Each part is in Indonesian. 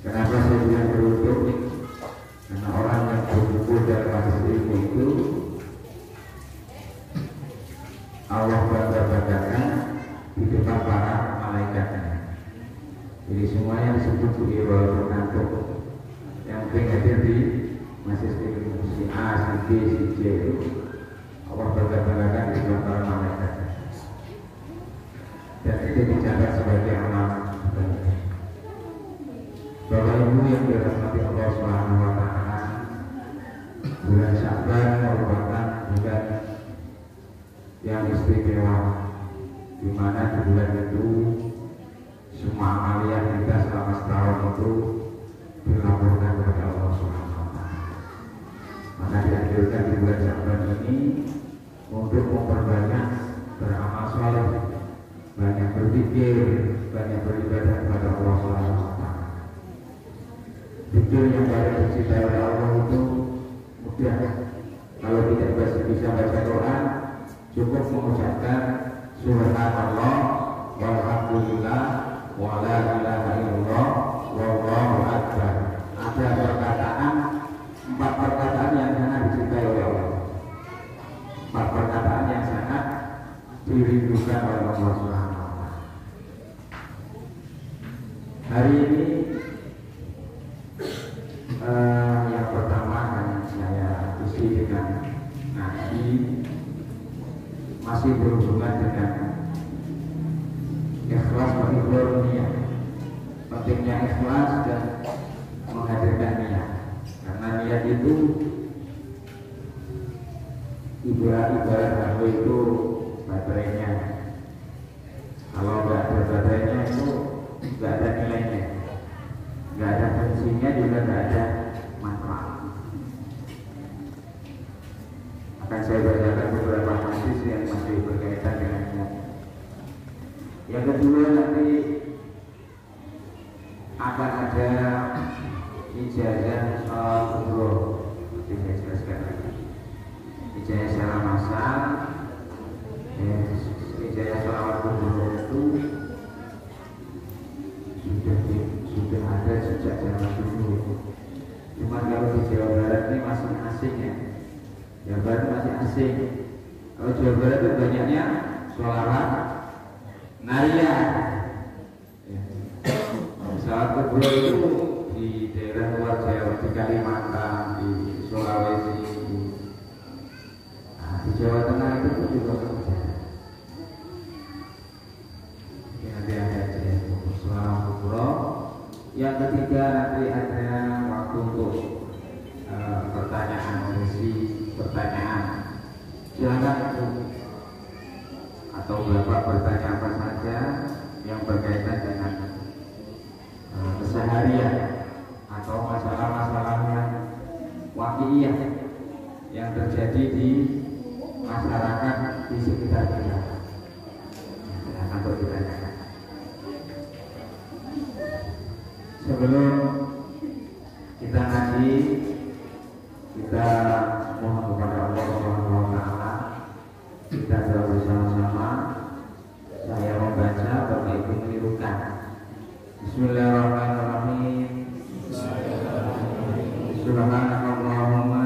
Kenapa saya bilang beruntung? Karena orang yang berkumpul dalam Allah bangga-banggakan di depan para malaikatnya. Jadi semuanya disebut beliau mengantuk yang hadir di masjid si A, si B, si C itu Allah bangga-banggakan di depan para malaikatnya. Dan itu dicatat sebagai amal Bapak Ibu yang dirahmati Allah Subhanahu wa Ta'ala. Bulan Sya'ban merupakan bulan yang istimewa, di mana di bulan itu semua amalan kita selama setahun itu dilaporkan kepada Allah Subhanahu wa Ta'ala. Maka dianjurkan di bulan Sya'ban ini untuk memperbanyak beramal saleh, banyak berzikir, banyak beribadah kepada Allah Subhanahu wa Ta'ala. Zikir yang paling dicintai oleh Allah itu mudah. Kalau tidak bisa baca Quran, cukup mengucapkan subhanallah walhamdulillah wa la ilaha illallah wallahu akbar. Ada perkataan, 4 perkataan yang sangat dicintai oleh Allah, 4 perkataan yang sangat dirindukan oleh Allah Subhanahu wa Ta'ala. Hari ini yang pertama yang saya isi dengan ngaji masih berhubungan dengan ikhlas berikhlas niat, pentingnya ikhlas dan menghadirkan niat, karena niat itu ibarat HP itu baterainya. Kalau nggak ada baterainya itu nggak ada nilainya, nggak ada fungsinya, juga nggak ada manfaat. Akan saya bacakan beberapa hadis yang masih berkaitan dengannya. Yang kedua, nanti akan ada ijazah salat kubro. Nanti saya jelaskan lagi. Ijazah secara massal, ijazah salat kubro itu sudah ada sejak zaman dulu. Cuma kalau di Jawa Barat ini masih asing ya. Jawa Barat masih asing. Kalau Jawa Barat itu banyaknya sholawat naria. Salat kubro itu di daerah luar Jawa, di Kalimantan, di Sulawesi, di Jawa Tengah itu juga ada. Nanti ada sholawat kubro. Yang ketiga, nanti ada waktu untuk pertanyaan, sesi pertanyaan. Silakan itu, atau Bapak bertanya apa saja yang berkaitan dengan keseharian atau masalah-masalah yang waqi'iyah yang terjadi di masyarakat di sekitar kita. Silakan untuk ditanyakan. Sebelum kita ngaji, kita mohon kepada Allah Subhanahu wa Ta'ala, kita doa bersama-sama. Saya membaca, Bapak Ibu menirukan. Bismillahirrahmanirrahim. Subhanakallahumma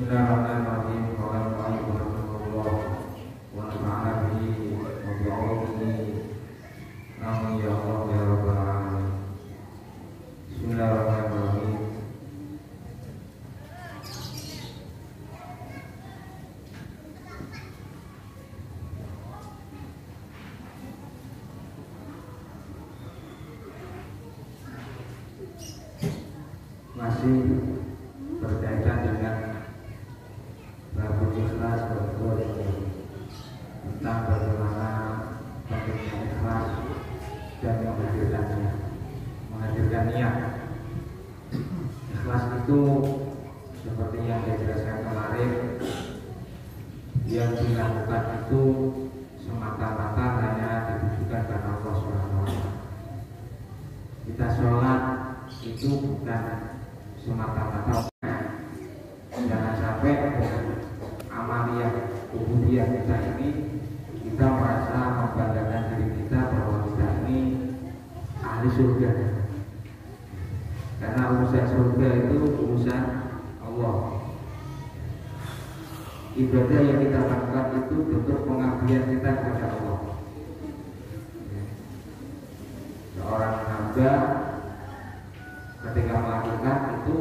Bismillahirrahmanirrahim. Warahmatullahi wa bihi wa bi'ulumihi. Amin ya Allah ya rabbal alamin. Bismillahirrahmanirrahim. Masih berkaitan dengan bab ikhlas tentang bagaimana pentingnya ikhlas dan menghadirkan niat. Ikhlas itu seperti yang dijelaskan kemarin, yang dilakukan itu semata-mata hanya ditujukan karena Allah SWT. Kita sholat itu bukan semata-mata, jangan sampai amaliyah ubudiyah kita ini kita merasa membanggakan diri kita bahwa kita ini ahli surga, karena urusan surga itu urusan Allah. Ibadah yang kita lakukan itu bentuk pengabdian kita kepada Allah. Seorang hamba ketika melakukan itu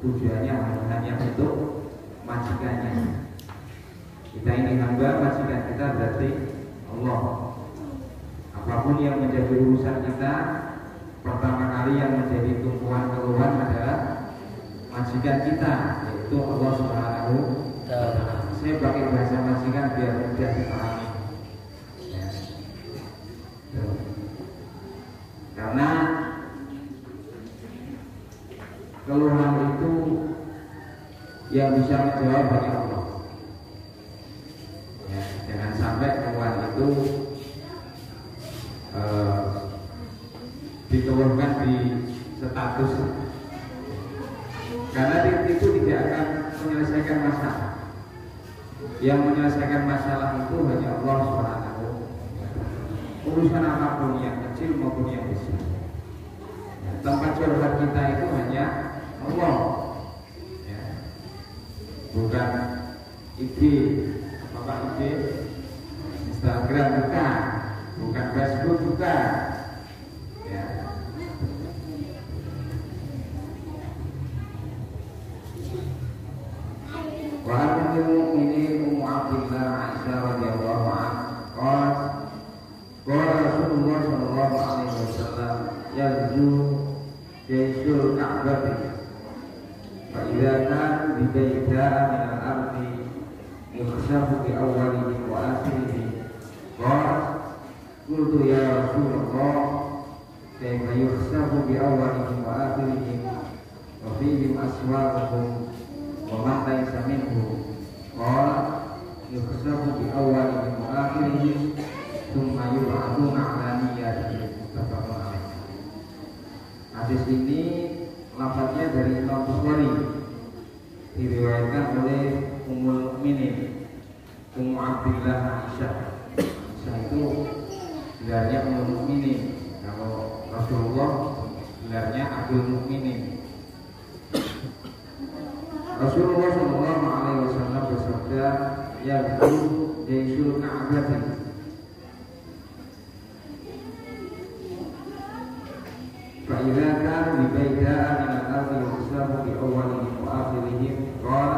tujuannya hanya untuk majikannya. Kita ini hamba, majikan kita berarti Allah. Apapun yang menjadi urusan kita, pertama kali yang menjadi tumpuan keluhan adalah majikan kita, yaitu Allah Subhanahu wa Ta'ala. Saya pakai bahasa majikan biar mudah dipahami. Karena keluhan itu yang bisa menjawab hanya Allah. Ya, jangan sampai keluhan itu dikeluarkan di status, karena itu tidak akan menyelesaikan masalah. Yang menyelesaikan masalah itu hanya Allah Subhanahu. Urusan apapun yang kecil maupun yang besar, tempat curhat kita itu hanya Allah, ya. Bukan ide, apa ide Instagram bukan Facebook bukan, ya. Wa anil mu'minin Ummu Abdillah Aisyah radhiyallahu anha qala Rasulullah sallallahu alaihi wasallam yarju jaisul Ka'bah fa idza kana bi bayda'a min al-ardi yukhsafu bi awwalihi wa akhirihi qala qultu ya Rasulullah kayfa yukhsafu bi awwalihi wa akhirihi wa fihim aswaquhum wa man laysa minhu qala yukhsafu bi awwalihi wa akhirihi thumma yub'atuna 'ala niyyatihi. Muttafaqun alaih. Hadis ini lafaznya dari Imam Bukhari, diriwayatkan oleh Ummul Mukminin Ummu Abdillah Aisyah. Aisyah itu gelarnya Ummul Mukminin, kalau Rasulullah gelarnya Abdul Mukminin. Rasulullah sallallahu alaihi wasallam bersabda, "Ya'tu jaisul Ka'bah." فإذا كانوا ببيداء من الأرض يحسب بأولهم وآخرهم قال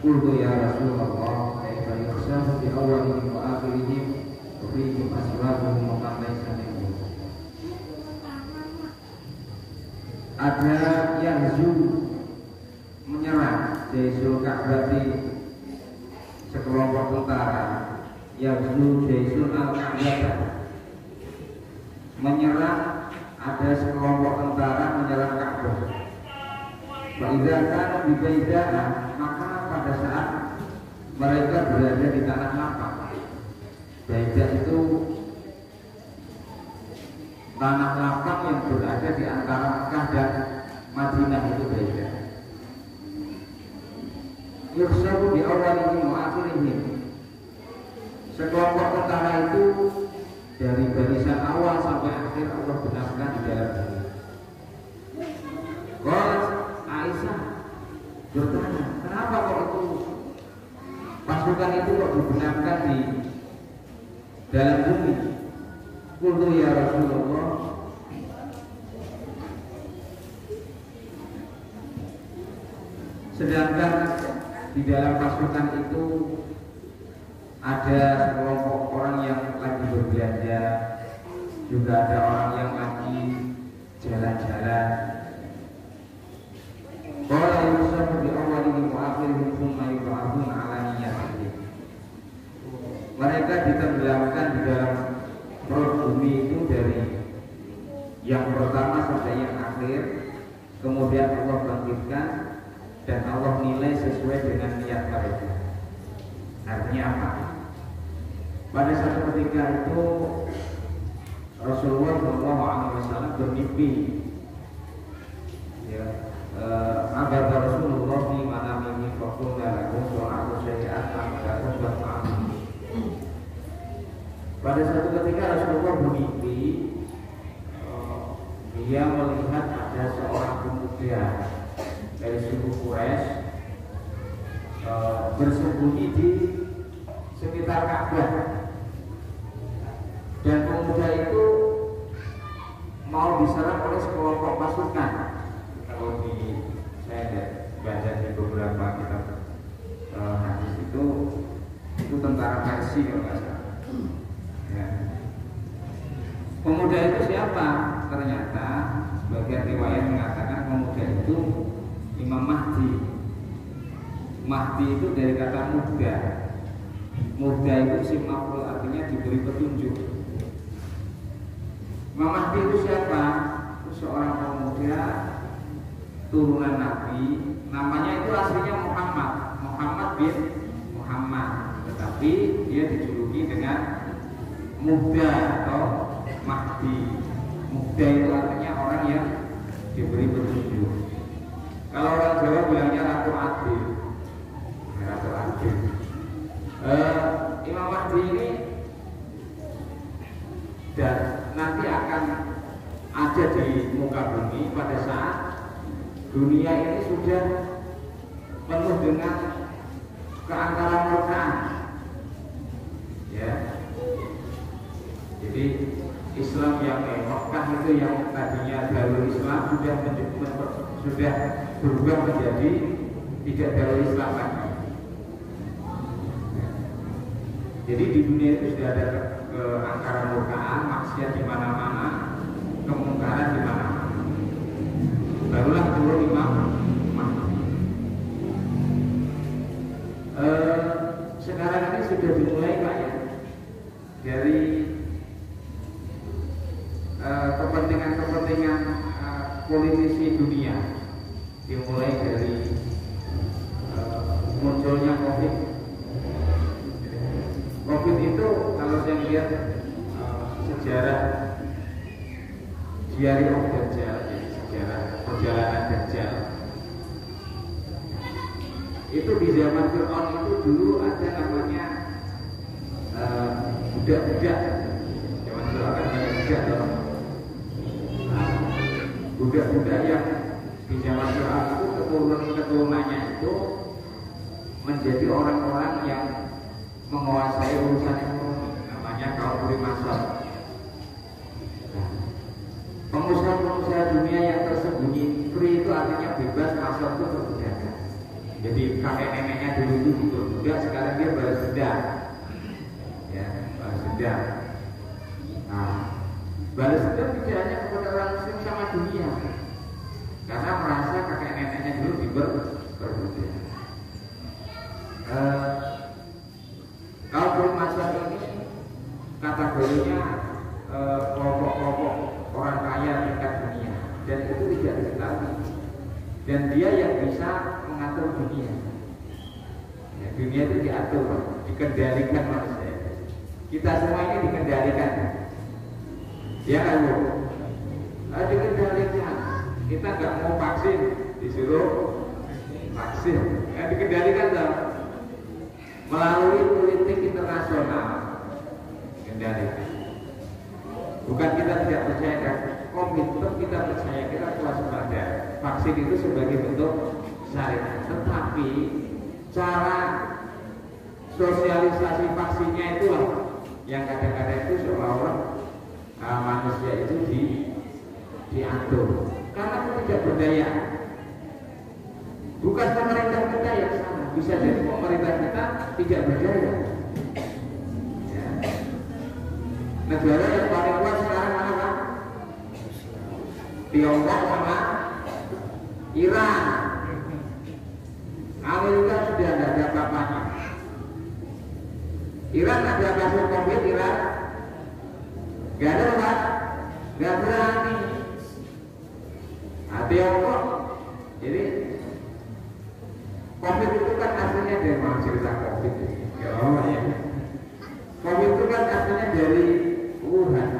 قلت يا رسول الله كيف يحسب بأولهم وآخرهم وفيهم أسبابهم ومن ليس منهم. Ada yahzu menyerang jaisul Ka'bah, sekelompok tentara yahzu jaisul al-Ka'bah, menyerang. Ada sekelompok tentara menyerang Ka'bah. Fa'idza kanu bi bayda'a, maka pada saat mereka berada di tanah lapang. Baida itu tanah lapang yang berada di antara Mekah dan Madinah, itu Baida. Yuhsabu bi awwalihim wa akhirihim. Sekelompok tentara itu dari barisan awal sampai akhir Allah benarkan di dalam diri. Aisyah bertanya, kenapa pasukan itu kok dibenamkan di dalam bumi. Qultu ya Rasulullah, sedangkan di dalam pasukan itu ada sekelompok orang yang lagi berbelanja, juga ada orang yang lagi jalan-jalan. Qala yusafu bi awwalihim wa akhirihim thumma yub'athun 'ala niyyatihim. Mereka ditenggelamkan di dalam perut bumi itu dari yang pertama sampai yang akhir, kemudian Allah bangkitkan dan Allah nilai sesuai dengan niat mereka. Artinya apa? Pada satu ketika itu Rasulullah SAW bermimpi, ya, agar Rasulullah di mana mimpi fakulna lakum su'atu syai'atan lakum ba'am. Pada satu ketika Rasulullah bermimpi, dia melihat ada seorang pemuda dari suku Quraisy bersembunyi di sekitar Ka'bah, dan pemuda itu mau diserang oleh sekelompok pasukan. Kalau saya baca di beberapa kitab hadis itu tentara Persia kalau nggak salah. Ya. Pemuda itu siapa? Ternyata sebagian riwayat mengatakan pemuda itu Imam Mahdi. Mahdi itu dari kata muda. Muda itu isim maf'ul, artinya diberi petunjuk. Imam Mahdi itu siapa? Itu seorang pemuda turunan Nabi. Namanya itu aslinya Muhammad bin Muhammad, tetapi dia dijuluki dengan muda atau Mahdi. Muda itu artinya orang yang diberi petunjuk. Kalau orang Jawa bilangnya Ratu Adil. Ratu Adil. Imam Mahdi ini dan nanti akan ada di muka bumi pada saat dunia ini sudah penuh dengan keangkaran murkaan. Ya. Jadi Islam yang Mekah itu yang tadinya Darul Islam sudah berubah menjadi tidak Darul Islam lagi. Jadi di dunia itu sudah ada keangkaran murkaan, maksiat di mana-mana, kemungkaran di mana-mana. Barulah turun Imam Mahdi. Sekarang ini sudah dimulai Pak ya, dari kepentingan politisi dunia, dimulai dari munculnya COVID itu, kalau saya lihat sejarah Diary of Dajjal, sejarah perjalanan Dajjal, itu di zaman Fir'aun itu dulu ada namanya budak-budak. Zaman Fir'aun kan banyak budak loh. Budak-budak yang di zaman Fir'aun itu keturunannya itu menjadi orang-orang yang menguasai urusan ekonomi, namanya kaum Primasor. Pengusaha-pengusaha dunia yang tersembunyi, free itu artinya bebas, masuk itu perbudakan. Jadi kakek neneknya dulu itu berbudak, sekarang dia balas dendam. Ya, balas dendam. Nah, balas dendam tidak hanya kepada orang Muslim sama dunia, karena merasa kakek neneknya dulu diperbudak. Kalau bermasalah ini kategorinya kelompok-kelompok orang kaya tingkat dunia, dan itu tidak diketahui, dan dia yang bisa mengatur dunia. Ya, dunia itu diatur, dikendalikan manusia. Kita semua ini dikendalikan. Ya kan Bu? Dikendalikan. Kita nggak mau vaksin, disuruh vaksin. Dikendalikan dong. Melalui politik internasional kendalikan. Bukan kita tidak percaya kan, komitmen kita percaya, kita waspada. Vaksin itu sebagai bentuk syariat, tetapi cara sosialisasi vaksinnya itulah yang kadang-kadang itu seolah-olah manusia itu diatur karena ketidakberdayaan. Bukan pemerintah kita yang salah, bisa jadi pemerintah kita tidak berdaya. Ya. Negara yang paling kuat sekarang mana Pak? Tiongkok sama Iran. Amerika sudah tidak ada apa-apanya. Iran ada kasus COVID, Iran gak ada Pak, gak berani. Tiongkok, jadi COVID itu kan aslinya dari mana cerita COVID? Oh ya, COVID itu kan aslinya dari Wuhan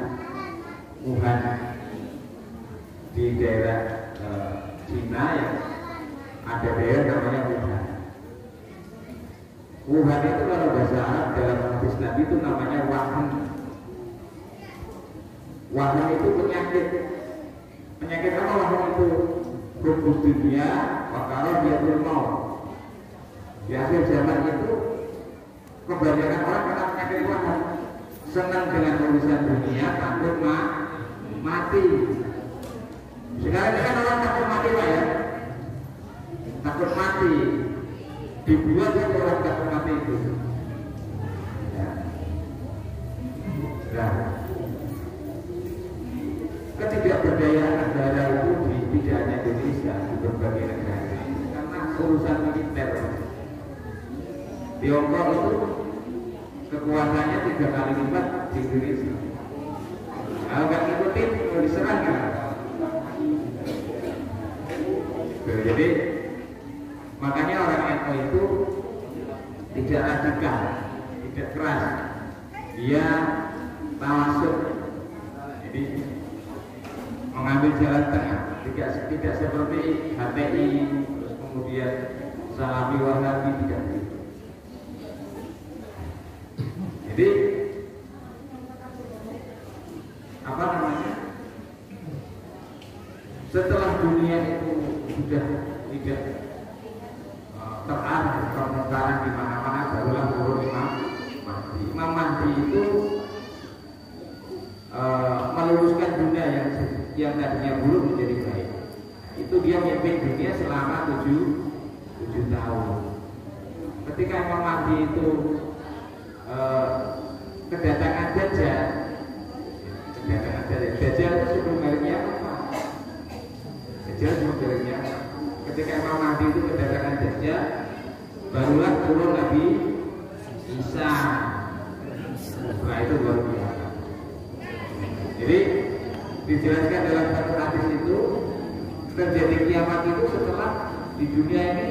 di daerah Cina yang ada daerah namanya Wuhan. Wuhan itu kalau bahasa Arab dalam hadis Nabi itu namanya wahan. Wahan itu penyakit. Penyakit apa wahan itu? Hubus dunia, wakala dia mau. Di akhir zaman itu kebanyakan orang kena penyakit wahan. Senang dengan urusan dunia, takut mati. Sekarang ini kan orang takut mati Pak ya. Takut mati. Dibuat oleh orang takut mati itu. Ya. Nah, ketidakberdayaan negara itu tidak hanya Indonesia, di berbagai negara karena urusan militer. Tiongkok itu kekuatannya 3 kali lipat di Indonesia. Kalau nggak ngikutin mau diserang kan? Jadi makanya orang NU itu tidak radikal, tidak keras, dia tawasud. Jadi mengambil jalan tengah, tidak seperti HTI, terus kemudian Salafi Wahabi, tidak begitu. Jadi apa namanya? Setelah dunia itu sudah tidak terarah permukaan di mana-mana, barulah turun Imam Mahdi. Imam Mahdi itu meluruskan dunia yang tadinya buruk menjadi baik. Itu dia memimpin dunia selama 7 tahun. Ketika Imam Mahdi itu kedatangan Dajjal itu sebelum mereknya apa? Dajjal sebelum mereknya. Ketika Imam Mahdi itu kedatangan Dajjal, barulah turun Nabi Isa. Setelah itu baru biasa. Jadi dijelaskan dalam satu hadis itu terjadi kiamat itu setelah di dunia ini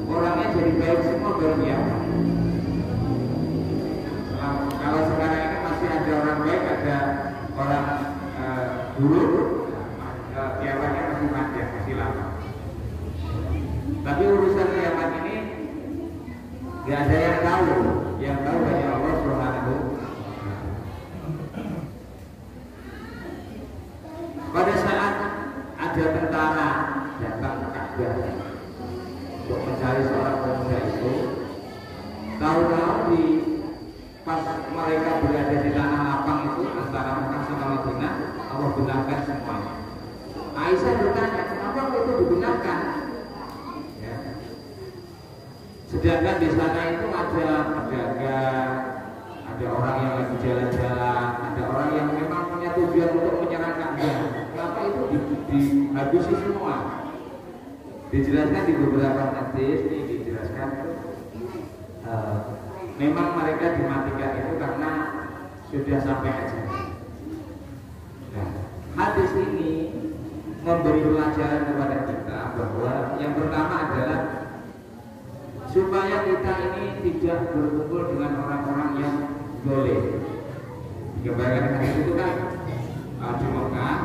orangnya jadi baik semua baru kiamat. Kalau sekarang ini masih ada orang baik, ada orang buruk, kiamatnya masih panjang, masih lama. Tapi urusan kiamat ini nggak ada yang tahu hanya Allah Subhanahu. Pada saat ada tentara datang ke Ka'bah untuk mencari seorang pemuda itu, tahu-tahu di pas mereka berada di tanah lapang itu antara Mekah sama Madinah, Allah benarkan semuanya. Aisyah bertanya, kenapa itu digunakan? Ya. Sedangkan di sana itu ada pedagang, ada orang yang lagi jalan-jalan, ada orang yang memang punya tujuan untuk menyerang Ka'bah. Kenapa itu dihabisi semua? Dijelaskan di beberapa hadis, ini dijelaskan memang mereka dimatikan itu karena sudah sampai ajal. Nah, hadis ini memberi pelajaran kepada kita bahwa yang pertama adalah supaya kita ini tidak berkumpul dengan orang-orang yang boleh. Gambaran hadis itu kan di Mekah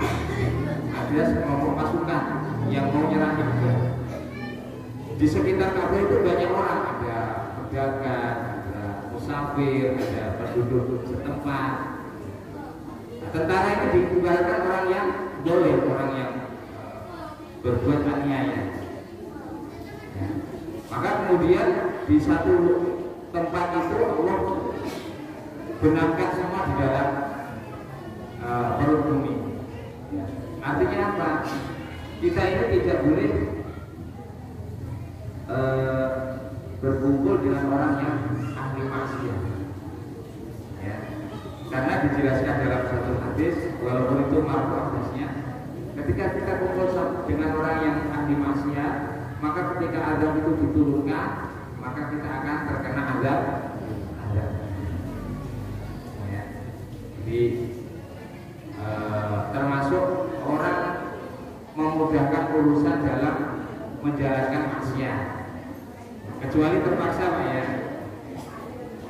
ada sekelompok pasukan yang mau nyerang Ka'bah. Di sekitar Ka'bah itu banyak orang, ada pedagang, ada musafir, ada penduduk setempat. Nah, tentara ini dibubarkan orang yang boleh, orang yang berbuat aniaya. Ya. Maka kemudian di satu tempat itu Allah benamkan semua di dalam perut bumi. Ya. Artinya apa? Kita ini tidak boleh berkumpul dengan orang yang ahli maksiat. Ya. Karena dijelaskan dalam satu hadis, walaupun itu marfu hadisnya, ketika kita kumpul dengan orang yang ahli maksiat, maka ketika azab itu diturunkan, maka kita akan terkena azab. Ya. Jadi termasuk orang memudahkan urusan dalam menjalankan maksiat, kecuali terpaksa, Pak ya.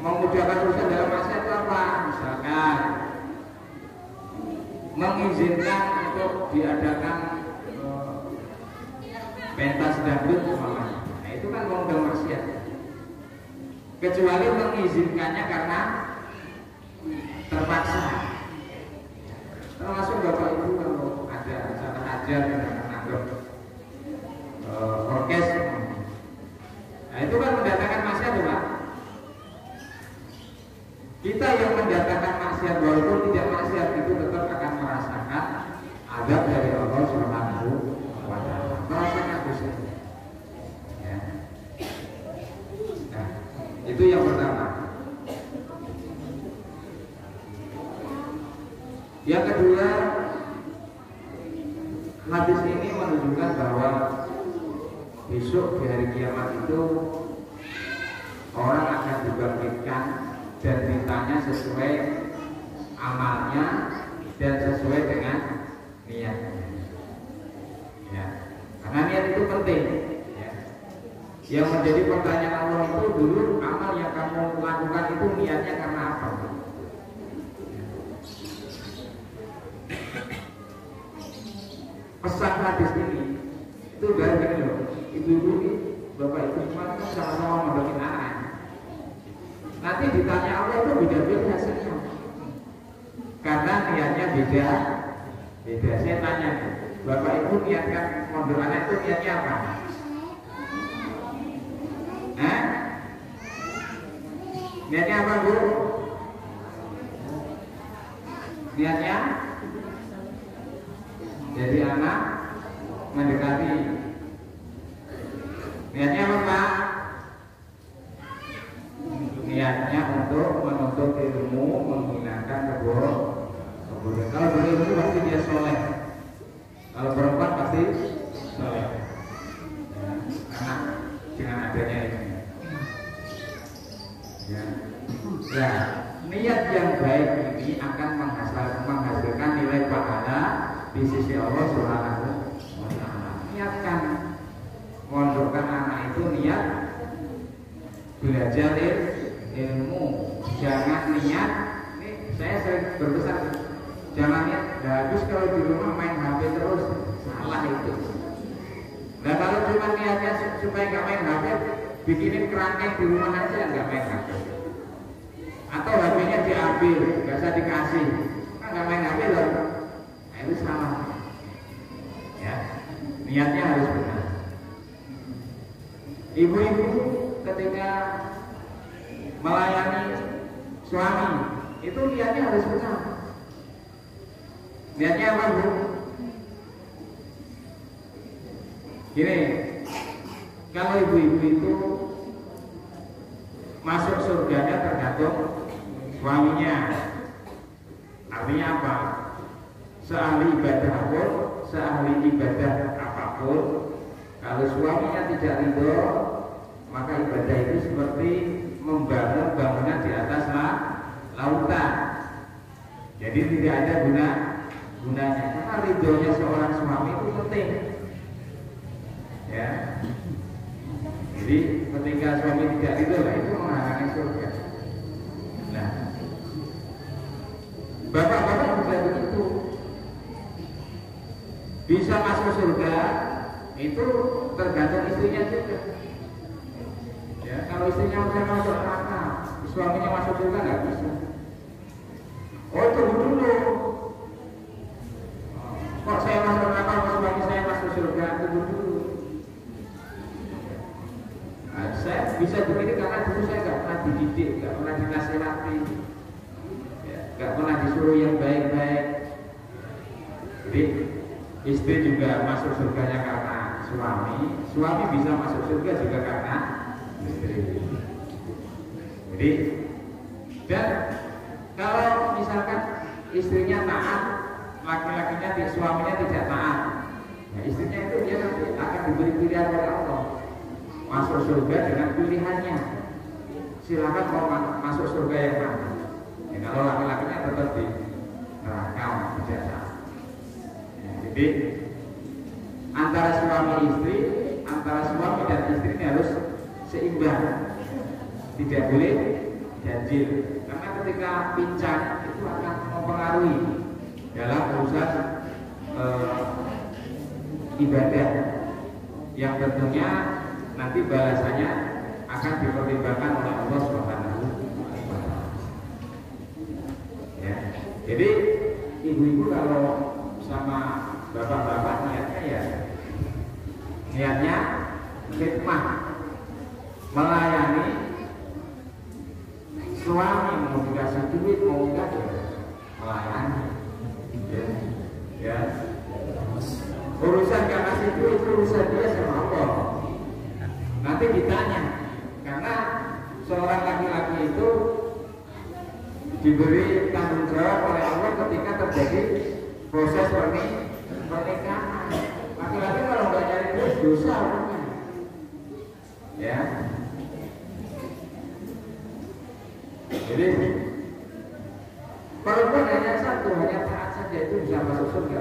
Memudahkan urusan dalam maksiat itu apa? Misalkan mengizinkan untuk diadakan pentas dangdut umpamanya. Nah, itu kan memudah maksiat. Kecuali mengizinkannya karena terpaksa. Termasuk Bapak Ibu kalau ada acara hajat dengan menanggap orkes, nah itu kan mendatangkan maksiat, Pak. Kita yang mendatangkan maksiat walaupun tidak maksiat itu tetap akan merasakan azab dari Allah Subhanahu wa Ta'ala. Merasakan dosa. Ya. Nah, itu yang pertama. Yang kedua, hadis ini menunjukkan bahwa besok di hari kiamat itu orang akan dibangkitkan dan ditanya sesuai amalnya dan sesuai dengan niatnya. Ya. Karena niat itu penting. Ya. Yang menjadi pertanyaan Allah itu dulu, amal yang kamu lakukan itu niatnya karena apa? Pesan hadis ini itu dari gini loh, ibu-ibu ini, bapak ibu semua kan sama-sama mendokin anak. Nanti ditanya Allah itu beda-beda hasilnya, karena niatnya beda. Saya tanya, bapak ibu niatkan mondok anak itu niatnya apa? Niatnya apa, Bu? Niatnya jadi anak mendekati. Niatnya apa, Pak? Niatnya untuk menuntut ilmu, menghilangkan kebodohan. Kalau berilmu pasti dia soleh. Kalau perempuan pasti soleh. Karena dengan adanya ini. Ya. Nah, niat yang baik ini akan menghasilkan nilai pahala di sisi Allah Subhanahu wa Ta'ala. Niatkan mondokkan anak itu niat belajar ilmu. Jangan niat, ini saya sering berpesan, jangan niat bagus kalau di rumah main HP terus, salah itu. Nah kalau cuma niatnya supaya nggak main HP, bikinin kerangkeng di rumah aja nggak main HP. Atau HP-nya diambil, nggak usah dikasih, kan nggak main HP loh. Itu salah. Ya, niatnya harus benar. Ibu-ibu ketika melayani suami itu niatnya harus benar. Niatnya apa, Bu? Gini, kalau ibu-ibu itu masuk surganya tergantung suaminya. Artinya apa? Seahli ibadah pun, seahli ibadah apapun, kalau suaminya tidak ridho, maka ibadah itu seperti membangun bangunan di atas lautan. Jadi tidak ada gunanya. Karena ridhonya seorang suami itu penting. Ya. Jadi ketika suami tidak ridho, itu menghalangi surga. Nah, bapak-bapak juga begitu. Bisa masuk surga itu tergantung istrinya juga. Ya, kalau istrinya udah masuk neraka, suaminya masuk surga nggak bisa. Oh tunggu dulu. Kok saya masuk neraka, suami saya masuk surga? Tunggu dulu. Nah, saya bisa begini karena dulu saya nggak pernah dididik, nggak pernah dinasihati, ya, nggak pernah disuruh yang baik-baik. Jadi istri juga masuk surganya karena suami, suami bisa masuk surga juga karena istri. Jadi, dan kalau misalkan istrinya taat, laki-lakinya suaminya tidak taat, ya istrinya itu dia nanti akan diberi pilihan oleh Allah masuk surga dengan pilihannya. Silakan mau masuk surga yang mana. Ya, kalau laki-lakinya tetap di neraka tidak taat. Ya, jadi antara suami istri, antara suami dan istri ini harus seimbang, tidak boleh ganjil, karena ketika pincang itu akan mempengaruhi dalam urusan ibadah yang tentunya nanti balasannya akan dipertimbangkan oleh Allah Subhanahu wa Ta'ala. Ya, jadi ibu-ibu kalau sama bapak-bapak niatnya khidmah, melayani suami, mau dikasih duit mau enggak ya melayani. Ya, urusan gak kasih duit itu urusan dia sama Allah. Nanti ditanya, karena seorang laki-laki itu diberi tanggung jawab oleh Allah ketika terjadi proses pernikahan. Laki-laki kalau nggak nyari duit dosa orangnya, ya. Jadi perempuan hanya satu, hanya taat saja itu bisa masuk surga.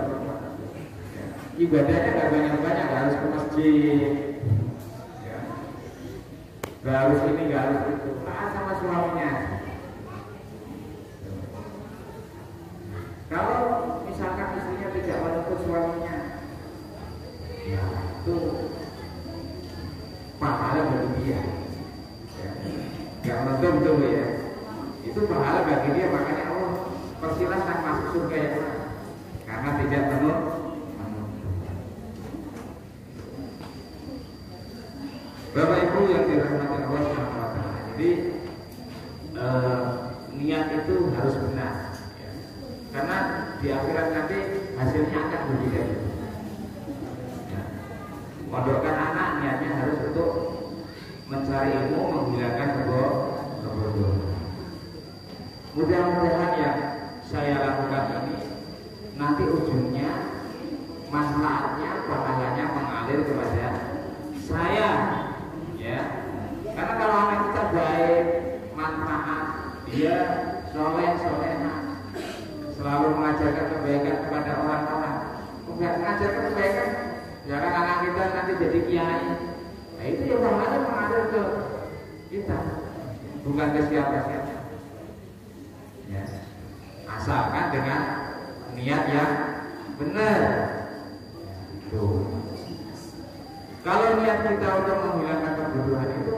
Ya. Ibadahnya nggak banyak-banyak, nggak harus ke masjid, ya. Nggak harus ini, nggak harus itu, taat sama suaminya. Kalau misalkan istrinya tidak menuntut suaminya, ya itu pahala bagi dia, ya. Nggak menuntut betul ya, itu pahala bagi dia. Makanya Allah persilahkan masuk surga yang mana, karena tidak menuntut. Bapak Ibu yang dirahmati Allah Subhanahu wa Ta'ala, jadi niat itu harus benar, ya. Karena di akhirat nanti hasilnya akan berbeda. Ya. Mondokkan anak niatnya harus untuk mencari ilmu, menghilangkan kebodohan. Mudah-mudahan yang saya lakukan ini nanti ujungnya manfaatnya, pahalanya mengalir kepada saya, ya. Karena kalau anak kita baik, manfaat, dia soleh-solehah, selalu mengajarkan kebaikan kepada orang-orang, bukan mengajarkan kebaikan, jangan anak kita nanti jadi kiai. Nah itu yang pahalanya mengalir ke kita, bukan ke siapa-siapa. Ya. Asalkan dengan niat yang benar. Tuh. Kalau niat kita untuk menghilangkan kebodohan itu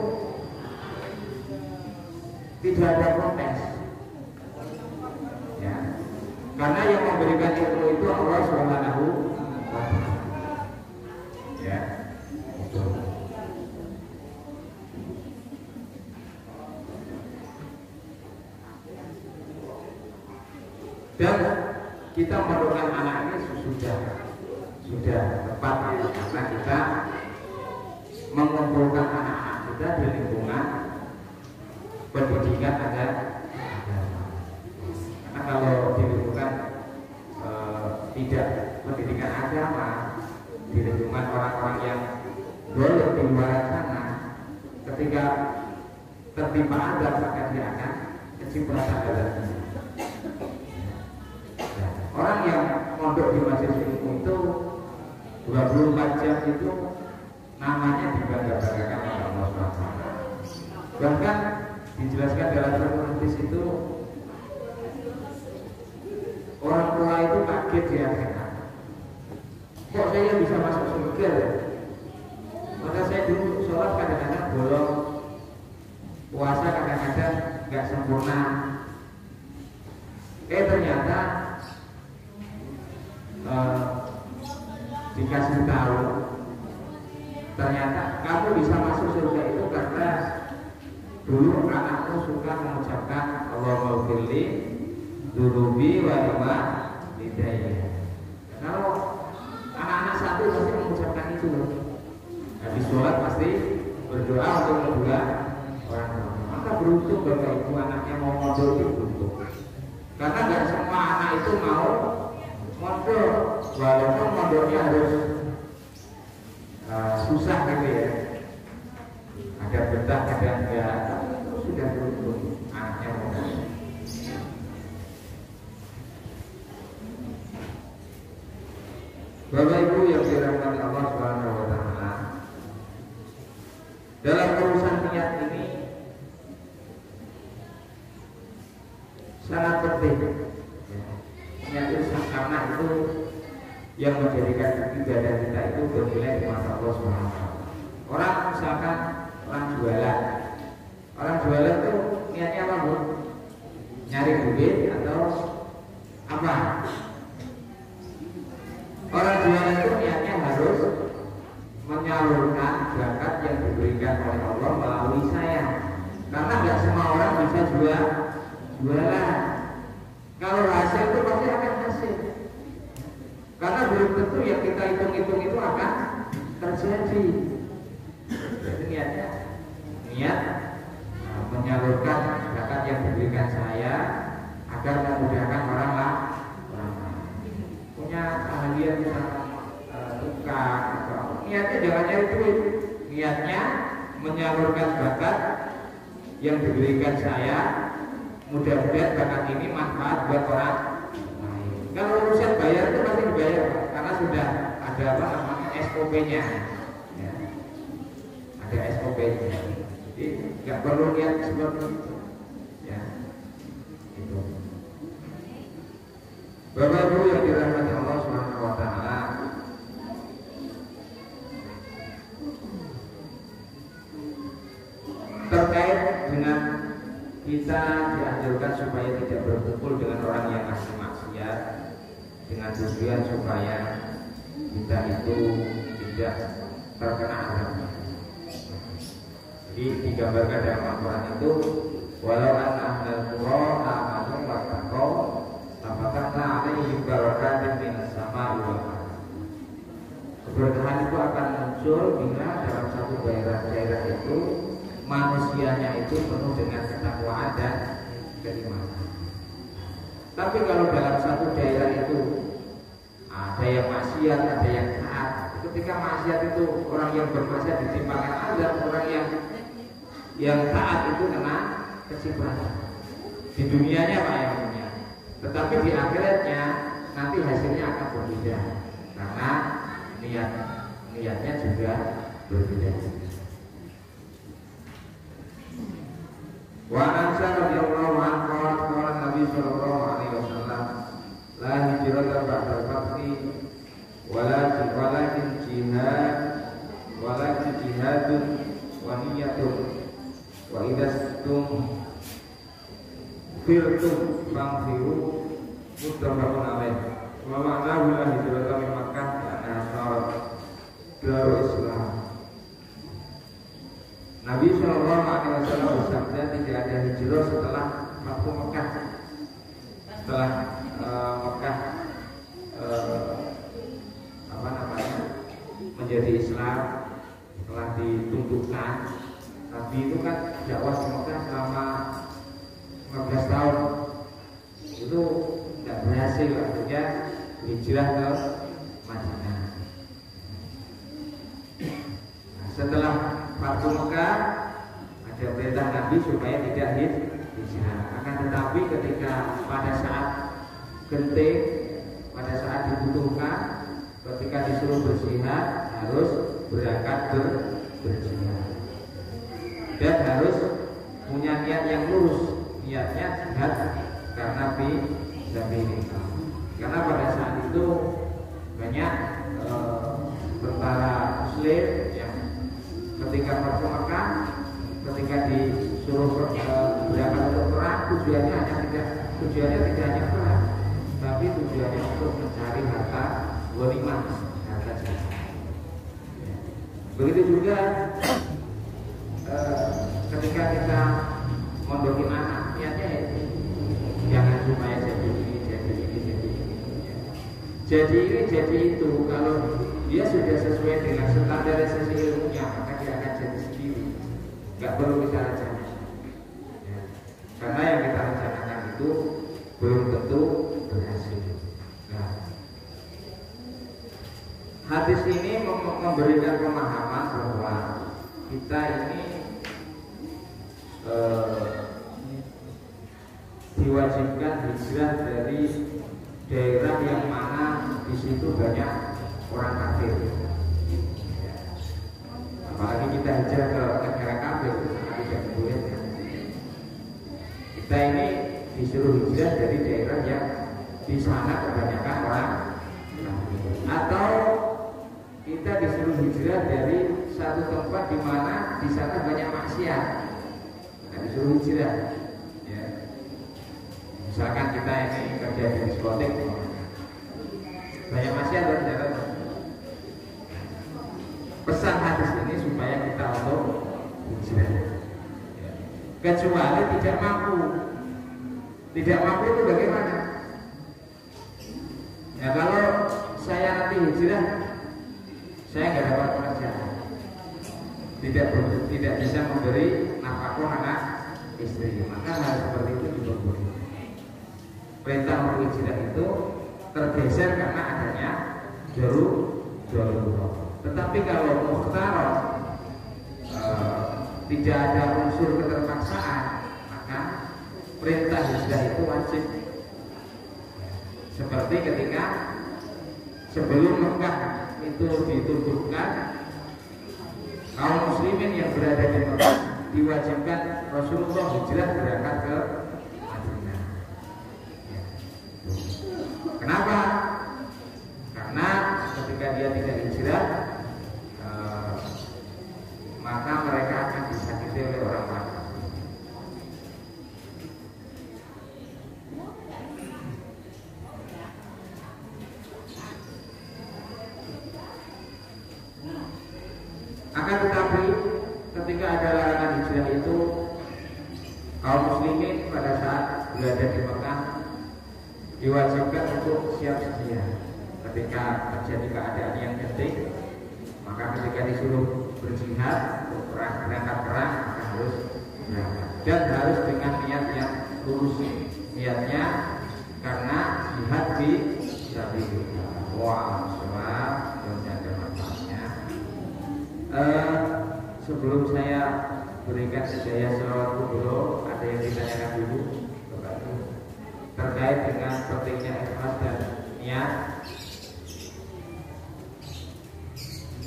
tidak ada protes, ya. Karena yang memberikan ilmu itu Allah Subhanahu wa Ta'ala. Ya. Betul. Dan kita memerlukan anak ini sudah tepat, ya, karena kita mengumpulkan anak-anak kita di lingkungan pendidikan ada. Karena kalau di lingkungan tidak pendidikan agama, di lingkungan orang-orang yang boleh di luar sana, ketika tertimpa adab maka dia akan kecipratan dalamnya. Orang yang mondok di majelis ilmu itu 24 jam itu namanya dibangga-banggakan oleh Allah SWT. Bahkan dijelaskan dalam satu hadis itu orang tua itu kaget di akhirat. Kok saya bisa masuk surga ya? Maka saya dulu sholat kadang-kadang bolong, puasa kadang-kadang nggak sempurna. Ternyata dikasih tahu, ternyata kamu bisa masuk surga itu karena dulu anakmu suka mengucapkan Allahumma firli durubi wa lima lidayya. Kalau anak-anak satu pasti mengucapkan itu loh. Habis sholat pasti berdoa untuk kedua orang tua. Maka beruntung bapak ibu anaknya mau mondok itu beruntung. Karena nggak semua anak itu mau mondok, walaupun mondoknya harus susah gitu ya. Ada betah, ada enggak, tapi itu sudah beruntung anaknya mondok. Bapak Ibu yang dirahmati Allah Subhanahu wa taala, dalam urusan niat ini sangat penting. Niat itu karena itu yang menjadikan ibadah kita itu bernilai di mata Allah Subhanahu wa taala. Orang misalkan orang jualan itu niatnya apa, Bu? Nyari duit atau apa? Orang jualan itu niatnya harus menyalurkan zakat yang diberikan oleh Allah melalui saya. Karena nggak semua orang bisa jualan. Kalau hasil itu pasti akan hasil. Karena belum tentu yang kita hitung-hitung itu akan terjadi. Jadi niat menyalurkan zakat yang diberikan saya agar memudahkan orang lain. Punya keahlian tukang, niatnya jangan nyari duit, niatnya menyalurkan bakat yang diberikan saya, mudah-mudahan bakat ini manfaat buat orang lain. Kalau urusan bayar itu pasti dibayar, karena sudah ada apa namanya SOP-nya, ya. Ada SOP-nya, jadi nggak perlu niat seperti itu, ya. Itu. Bapak Ibu yang dirahmati Allah Subhanahu wa taala, terkait dengan kita dianjurkan supaya tidak berkumpul dengan orang yang ahli maksiat dengan tujuan supaya kita itu tidak terkena azab. Jadi digambarkan dalam Al-Quran itu, walau ahlul qura amanu wattaqau lafatahna 'alaihim barakatin minas sama'i wal ardh. Keberkahan itu akan muncul bila dalam satu daerah itu manusianya itu penuh dengan ketakwaan dan keimanan. Tapi kalau dalam satu daerah itu ada yang maksiat, ada yang taat. Ketika maksiat itu orang yang bermaksiat ditimpakan azab, orang yang taat itu kena kecipratan. Di dunianya Pak yang punya. Tetapi di akhiratnya nanti hasilnya akan berbeda karena niatnya juga berbeda. Wa Aisyah radhiyallahu anha qala Nabi sallallahu alaihi wasallam la hijrata ba'da fathi walakin jihadun wa niyyatun wa idastum firtum fangfiru muttafaqun alaih. Wa ma'nahu la hijrata min Makkah ana syarat darul Islam. Nabi Shallallahu Alaihi Wasallam bersabda tidak ada hijrah setelah Fathu Mekah. Setelah Mekah menjadi Islam, telah ditundukkan. Nabi itu kan dakwah di Mekah selama 15 tahun. Itu tidak berhasil, akhirnya hijrah ke Madinah. Nah, setelah Fathu Mekah ada perintah Nabi supaya tidak hijrah. Akan tetapi ketika pada saat genting, pada saat dibutuhkan, ketika disuruh berjihad harus berangkat berjihad dan harus punya niat yang lurus. Niatnya jihad karena fisabilillah. Karena pada saat itu banyak tentara Muslim yang ketika Fathu Mekah, ketika disuruh berangkat untuk perang, tujuannya tidak hanya perang, tapi tujuannya untuk mencari harta ghanimah, harta jihad. Begitu juga ketika ketika kita mondokin anak, niatnya itu jangan supaya jadi ini, jadi ini, jadi ini. Jadi ini, jadi itu. Kalau dia sudah sesuai dengan standarisasi ilmunya, maka dia akan jadi sendiri. Gak perlu kita rencanakan. Ya. Karena yang kita rencanakan itu belum tentu berhasil. Nah, hadis ini memberikan pemahaman bahwa kita ini diwajibkan hijrah dari daerah yang mana di situ banyak orang kafir. Apalagi kita hijrah ke negara kafir, tidak boleh. Kita ini disuruh hijrah dari daerah yang di sana kebanyakan orang, atau kita disuruh hijrah dari satu tempat di mana di sana banyak maksiat. Kita disuruh hijrah. Ya. Misalkan kita ini kerja di diskotek, banyak maksiat atau tidak? Pesan hadis ini supaya kita untuk hijrah. Ya. Kecuali tidak mampu. Tidak mampu itu bagaimana? Ya kalau saya nanti hijrah, saya nggak dapat pekerjaan, tidak bisa memberi nafkah anak istri, maka hal seperti itu juga boleh. Perintah untuk hijrah itu tergeser karena adanya jalur. Tetapi kalau mukhtar tidak ada unsur keterpaksaan, maka perintah hijrah itu wajib. Seperti ketika sebelum Mekah itu dituduhkan kaum muslimin yang berada di Mekah diwajibkan Rasulullah hijrah berangkat ke Madinah. Kenapa? Karena ketika dia tidak hijrah, maka mereka akan disakiti oleh orang lain. Akan tetapi ketika ada larangan hijrah itu, kaum muslimin pada saat berada di Mekah diwajibkan untuk siap sedia. Ketika terjadi keadaan yang genting, maka ketika disuruh berjihad untuk berangkat perang, maka harus berangkat dan harus dengan niat yang lurus. Niatnya karena jihad di sabilillah. Sebelum saya berikan sedaya salawat kubro, ada yang ditanyakan dulu terkait dengan pentingnya ikhlas dan niat.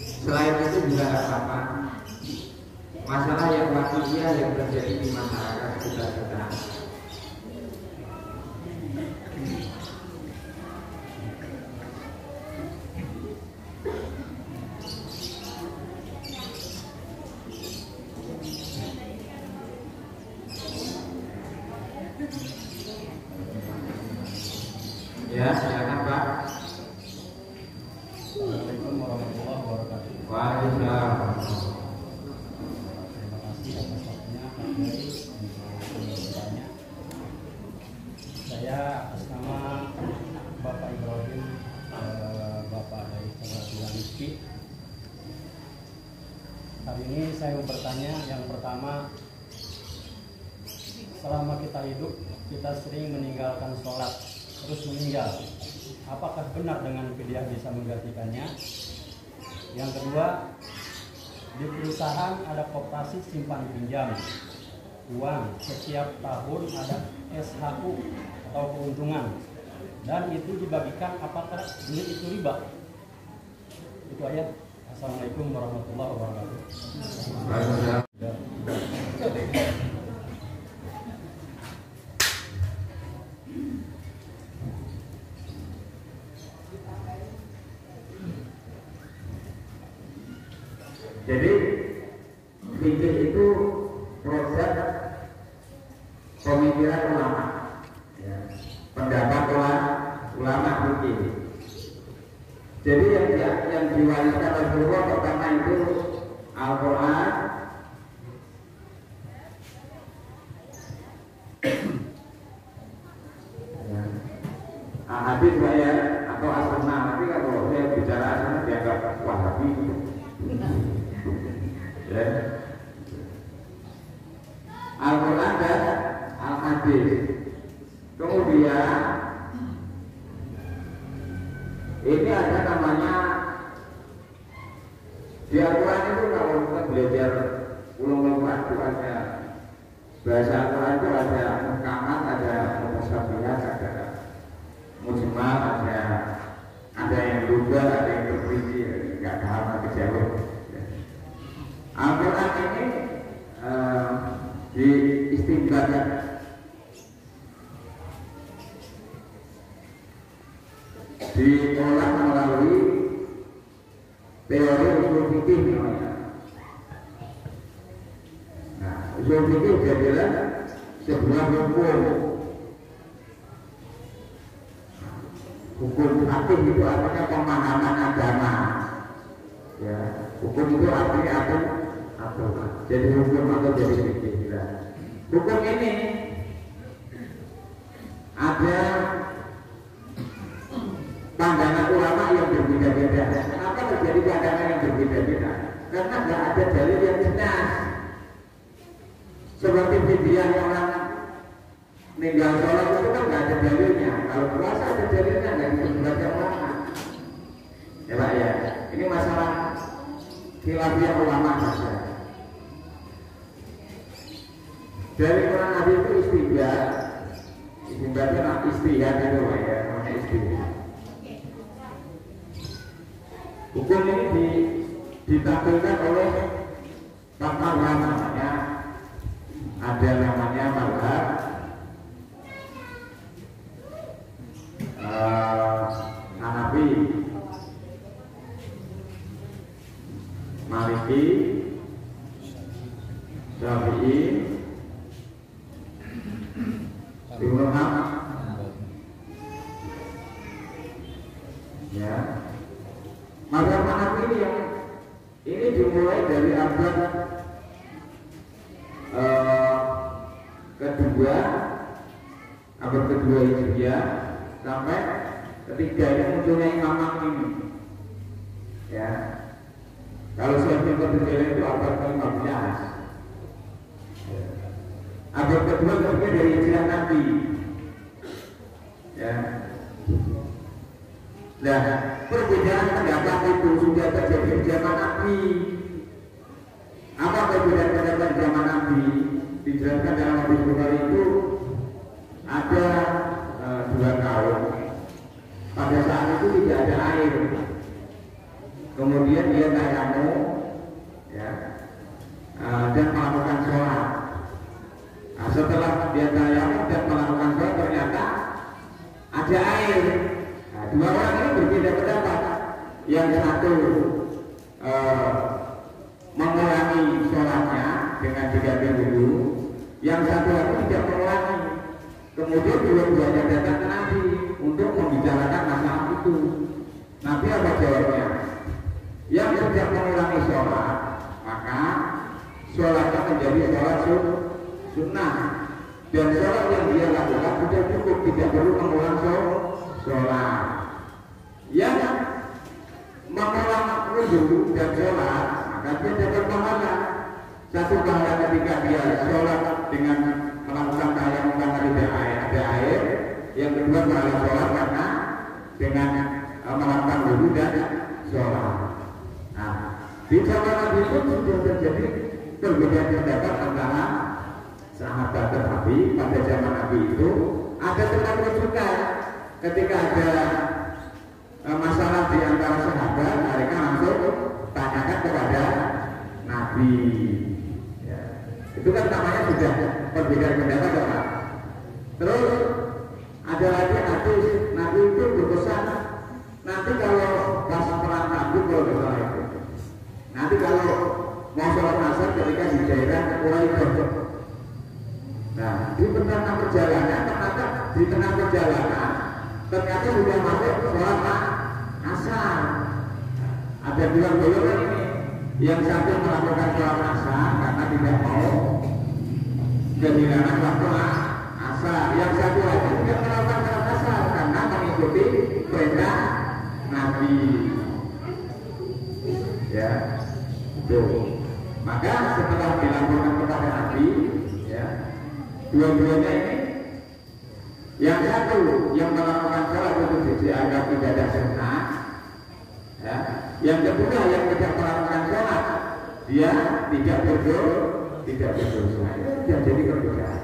Selain itu juga tidak apa-apa. Masalah yang wakilah yang terjadi di masyarakat sekitar kita. Ya, silakan Pak. Assalamualaikum warahmatullahi wabarakatuh. Waalaikumsalam. Terima kasih atas waktunya Pak Kiai untuk bertanya. Saya atas nama Bapak Ibrahim, Bapak dari Perwakilan Rizki. Hari ini saya mau bertanya, yang pertama, selama kita hidup kita sering meninggalkan sholat, terus meninggal. Apakah benar dengan fidyah bisa menggantikannya? Yang kedua, di perusahaan ada koperasi simpan pinjam uang, setiap tahun ada SHU atau keuntungan, dan itu dibagikan. Apakah ini itu riba? Itu aja. Assalamualaikum warahmatullahi wabarakatuh. Jadi fikih itu produk pemikiran ulama, ya, pendapat ulama fikih. Jadi yang diwariskan Rasulullah pertama itu Al-Quran, Al-Quran itu kalau kita belajar ulum Al-Quran itu ada bahasa Al-Quran itu ada mukamat, ada mutasyabihat, ada mujmal, ada yang luga, ada yang terperinci, nggak paham nanti jauh. Al-Quran ini diistimbatkan diolah melalui teori usul fikih namanya. Nah, usul fikih adalah sebuah hukum fikih itu artinya pemahaman agama. Ya, hukum itu artinya apa? Jadi hukum atau jadi fikih. Hukum ini ada pandangan ulama yang berbeda-beda. Kenapa terjadi pandangan yang berbeda-beda? Karena tidak ada dalil yang jelas. Seperti fidyah orang meninggal sholat itu kan nggak ada dalilnya. Kalau puasa ada dalilnya, nggak disebutkan ulama. Ya Pak ya, ini masalah khilafiyah ulama saja. Dari Quran Nabi itu istihad, istihadnya istihad itu Pak ya, namanya istihad. Hukum ini ditampilkan oleh pakar namanya, ada namanya mazhab Hanafi, Maliki, Syafi'i, Ibnu Hanbal, ya. Mazhab Hanafi ini dimulai dari abad kedua Hijriah sampai ketiganya munculnya Imam Malik ini. Ya, kalau saya berjalan itu abad ke-15. Ya. Abad kedua ketika dari Hijriah Nabi. Ya. Nah, perbedaan pendapat itu sudah terjadi di zaman Nabi. Apa perbedaan pendapat zaman Nabi? Dijelaskan dalam hadis Bukhari itu ada dua kaum. Pada saat itu tidak ada air. Kemudian dia tayamum, ya, dan melakukan sholat. Nah, setelah dia tayamum dan melakukan sholat ternyata ada air. Dua orang ini berbeda pendapat. Yang satu mengulangi sholatnya dengan diganti wudhu, yang satu lagi tidak mengulangi. Kemudian dua-duanya datang ke Nabi untuk membicarakan masalah itu. Nabi apa jawabnya? Yang sudah mengulangi sholat, maka sholatnya menjadi sholat sunnah, dan sholat yang dia lakukan sudah cukup, tidak perlu mengulang sholat. Yang mengulang wudhu dan sholat, maka dia dapat pahala. Satu pahala ketika dia sholat dengan melakukan tayamum karena ada air. Yang kedua pahala sholat karena dengan melakukan wudhu dan sholat. Nah, di zaman Nabi itu sudah terjadi perbedaan pendapat antara sahabat Nabi. Pada zaman Nabi itu ada tempat rujukan. Ketika ada masalah di antara sahabat, mereka langsung tanyakan kepada Nabi. Ya. Itu kan namanya sudah perbedaan pendapat, Pak. Terus ada lagi hadis Nabi itu berpesan, nanti kalau pas perang Tabuk kalau salah itu, nanti kalau mau sholat asar ketika di daerah Quraisy. Nah, di tengah perjalanan ternyata sudah masuk sholat asar. Ada dua golongan ini, yang satu melakukan sholat asar karena tidak mau kehilangan waktu asar, yang satu lagi tidak melakukan sholat asar karena mengikuti perintah Nabi. Ya, itu. Maka setelah dilaporkan kepada Nabi, ya, dua-duanya ini, yang satu yang melakukan sholat itu dianggap ibadah sunnah, ya. Yang kedua yang tidak melakukan sholat dia tidak berdosa. Itu sudah jadi perbedaan.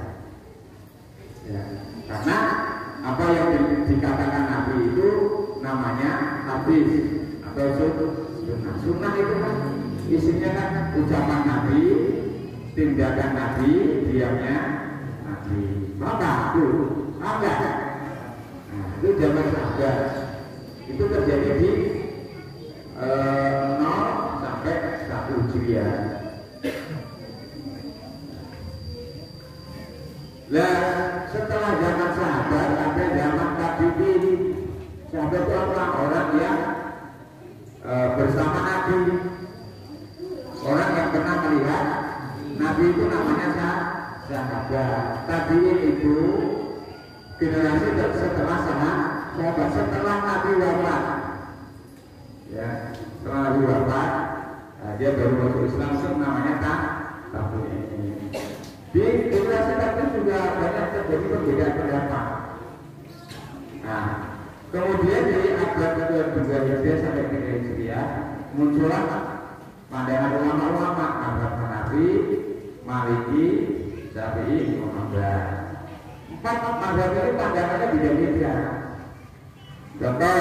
Ya. Karena apa yang dikatakan Nabi itu namanya hadis atau sunnah. Sunnah itu kan isinya kan ucapan Nabi, tindakan Nabi, diamnya Nabi. Maka itu ada. Nah, itu zaman sahabat. Itu terjadi di 0 sampai 1 Hijriah. Nah, setelah zaman sahabat sampai zaman tabi'in, sahabat itu orang yang bersama Nabi, orang yang pernah melihat Nabi itu namanya sahabat. Tabi'in itu generasi setelah sahabat, setelah Nabi wafat. Ya, setelah Nabi wafat, dia baru masuk Islam, itu namanya tabi'in. Di generasi tadi juga banyak terjadi perbedaan pendapat. Nah, kemudian di abad ke-2 Hijriah sampai ke Hijriah muncullah pandangan ulama-ulama mazhab Hanafi, Maliki, Syafi'i, Muhammadiyah. 4 mazhab ini pandangannya beda-beda. Contoh,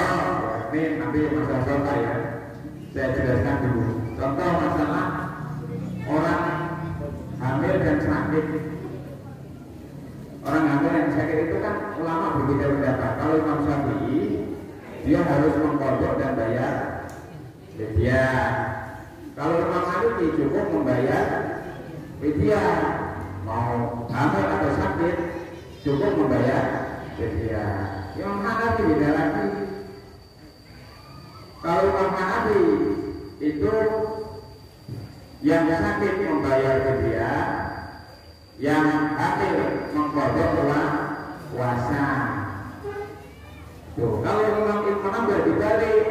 ini nanti masalah contoh ya, saya jelaskan dulu. Contoh masalah orang hamil dan sakit. Orang hamil dan sakit itu kan ulama berbeda pendapat. Kalau Imam Syafi'i dia harus mengkodok dan bayar fidyah. Kalau Imam Maliki cukup membayar fidyah. Mau hamil atau sakit cukup membayar fidyah. Imam Hanafi beda lagi. Kalau Imam Hanafi itu yang sakit membayar fidyah, yang hamil mengkodok puasa. Tuh, kalau Imam Ibnu Hanbal dibalik,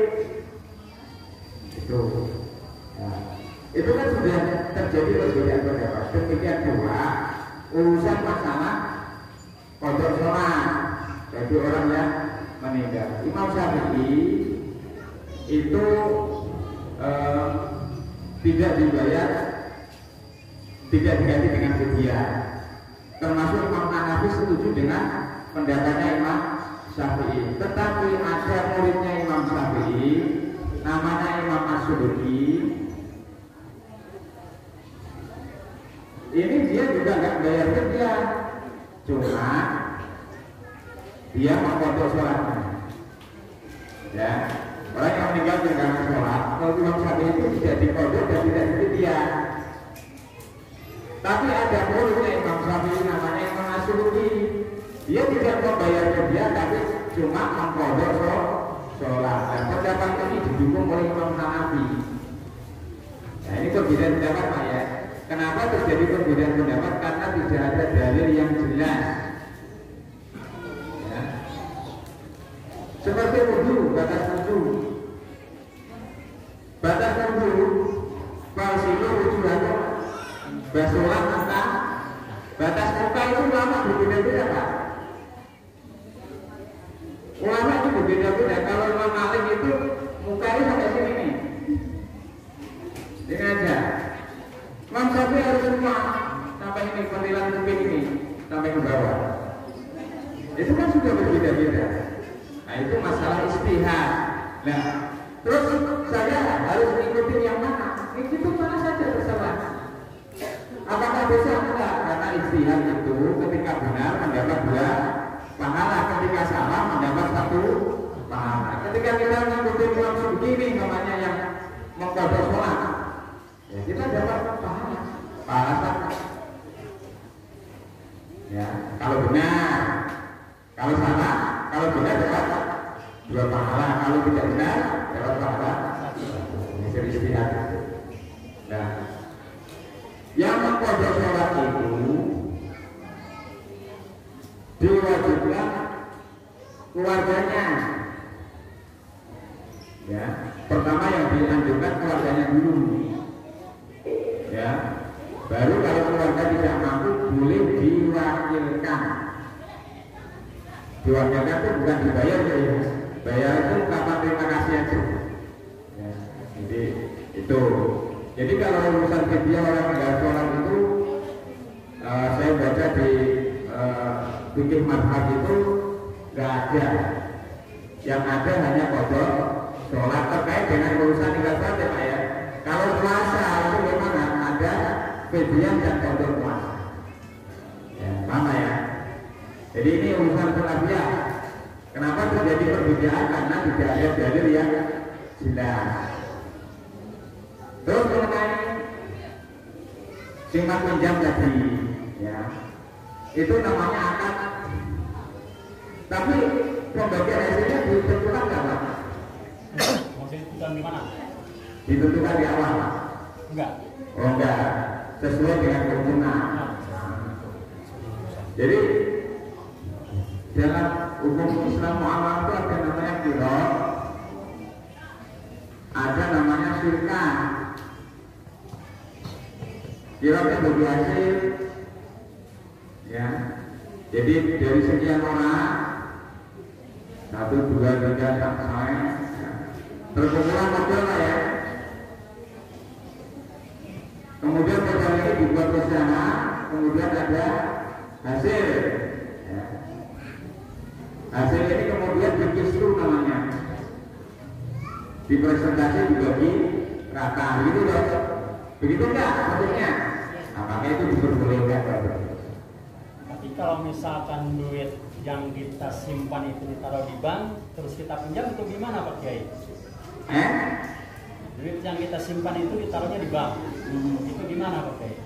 itu kan sudah terjadi perbedaan pendapat. Demikian pula urusan masalah kodok sholat bagi orang yang meninggal. Imam Syafi'i itu tidak dibayar, tidak diganti dengan fidyah. Termasuk Imam Hanafi setuju dengan pendapatnya Imam Syafi'i. Tetapi ada muridnya Imam Syafi'i, namanya Imam As-Suluki. Ini dia juga nggak bayar fidyah, cuma dia mengkodok sholatnya. Ya. Orang yang meninggal dengan sholat, kalau Imam Syafi'i itu tidak dikodok dan tidak difidyah. Tapi ada muridnya Imam Syafi'i namanya Imam As-Suluki. Dia tidak membayar fidyah, tapi cuma mengkodok sholat. Dan pendapat ini didukung oleh Imam Hanafi. Nah, ini perbedaan pendapat Pak ya. Kenapa terjadi perbedaan pendapat? Karena tidak ada dalil yang jelas. Ya. Seperti wudu, batas wudu. Batas wudu, falsilu wujuhakum, basulah muka. Batas muka itu ulama berbeda-beda Pak. Ulama itu berbeda-beda. Kalau Imam Malik itu muka ini sampai sini nih. Ini aja. Imam Syafi'i harus semua sampai ini, pentilan kuping ini sampai ke bawah. Itu kan sudah berbeda-beda. Nah itu masalah istihad. Nah terus saya harus mengikuti yang mana? Itu mana saja terserah. Apakah bisa? Enggak, karena istihad itu ketika benar mendapat 2 pahala, ketika salah mendapat 1 pahala. Ketika kita mengikuti Imam Syafi'i namanya yang mengkodok sholat, ya kita dapat pahala 1. Ya, kalau benar, kalau salah, kalau benar dapat 2 pahala, kalau tidak benar dapat pahala 1. Ini istihad. Nah, yang mengkodok sholat itu diwajibkan keluarganya. Ya, pertama yang dianjurkan keluarganya dulu. Ya, baru kalau keluarga tidak mampu boleh diwakilkan. Diwakilkan itu bukan dibayar ya. Bayar itu ungkapan terima kasih aja. Ya, jadi itu. Jadi kalau urusan fidyah orang nggak sholat itu saya baca di fikih mazhab itu nggak ada. Yang ada hanya qada sholat terkait dengan urusan tinggal saja Pak ya. Kalau puasa itu memang ada fidyah dan qada puasa. Ya, sama ya. Jadi ini urusan khilafiyah. Kenapa terjadi perbedaan? Karena tidak ada dalil yang jelas. Terus mengenai simpan pinjam tadi, ya, itu namanya akad. Tapi pembagian hasilnya ditentukan nggak Pak? Maksudnya ditentukan di mana? Ditentukan di awal Pak? Enggak. Oh enggak, sesuai dengan keuntungan. Jadi dalam hukum Islam muamalah itu ada namanya qirah, ada namanya syirkah. Qirah itu bagi hasil, ya. Jadi dari sekian orang 1, 2, 3 sampai terkumpulan modal lah ya. Kemudian modal ini dibuat bersama, kemudian ada hasil. Ya. Hasil ini kemudian dikisru namanya, dipresentasi dibagi rata gitu loh. Begitu enggak maksudnya? Apakah itu diperbolehkan? Tapi kalau misalkan duit yang kita simpan itu ditaruh di bank, terus kita pinjam itu gimana Pak Kiai? Duit yang kita simpan itu ditaruhnya di bank, itu gimana Pak Kiai?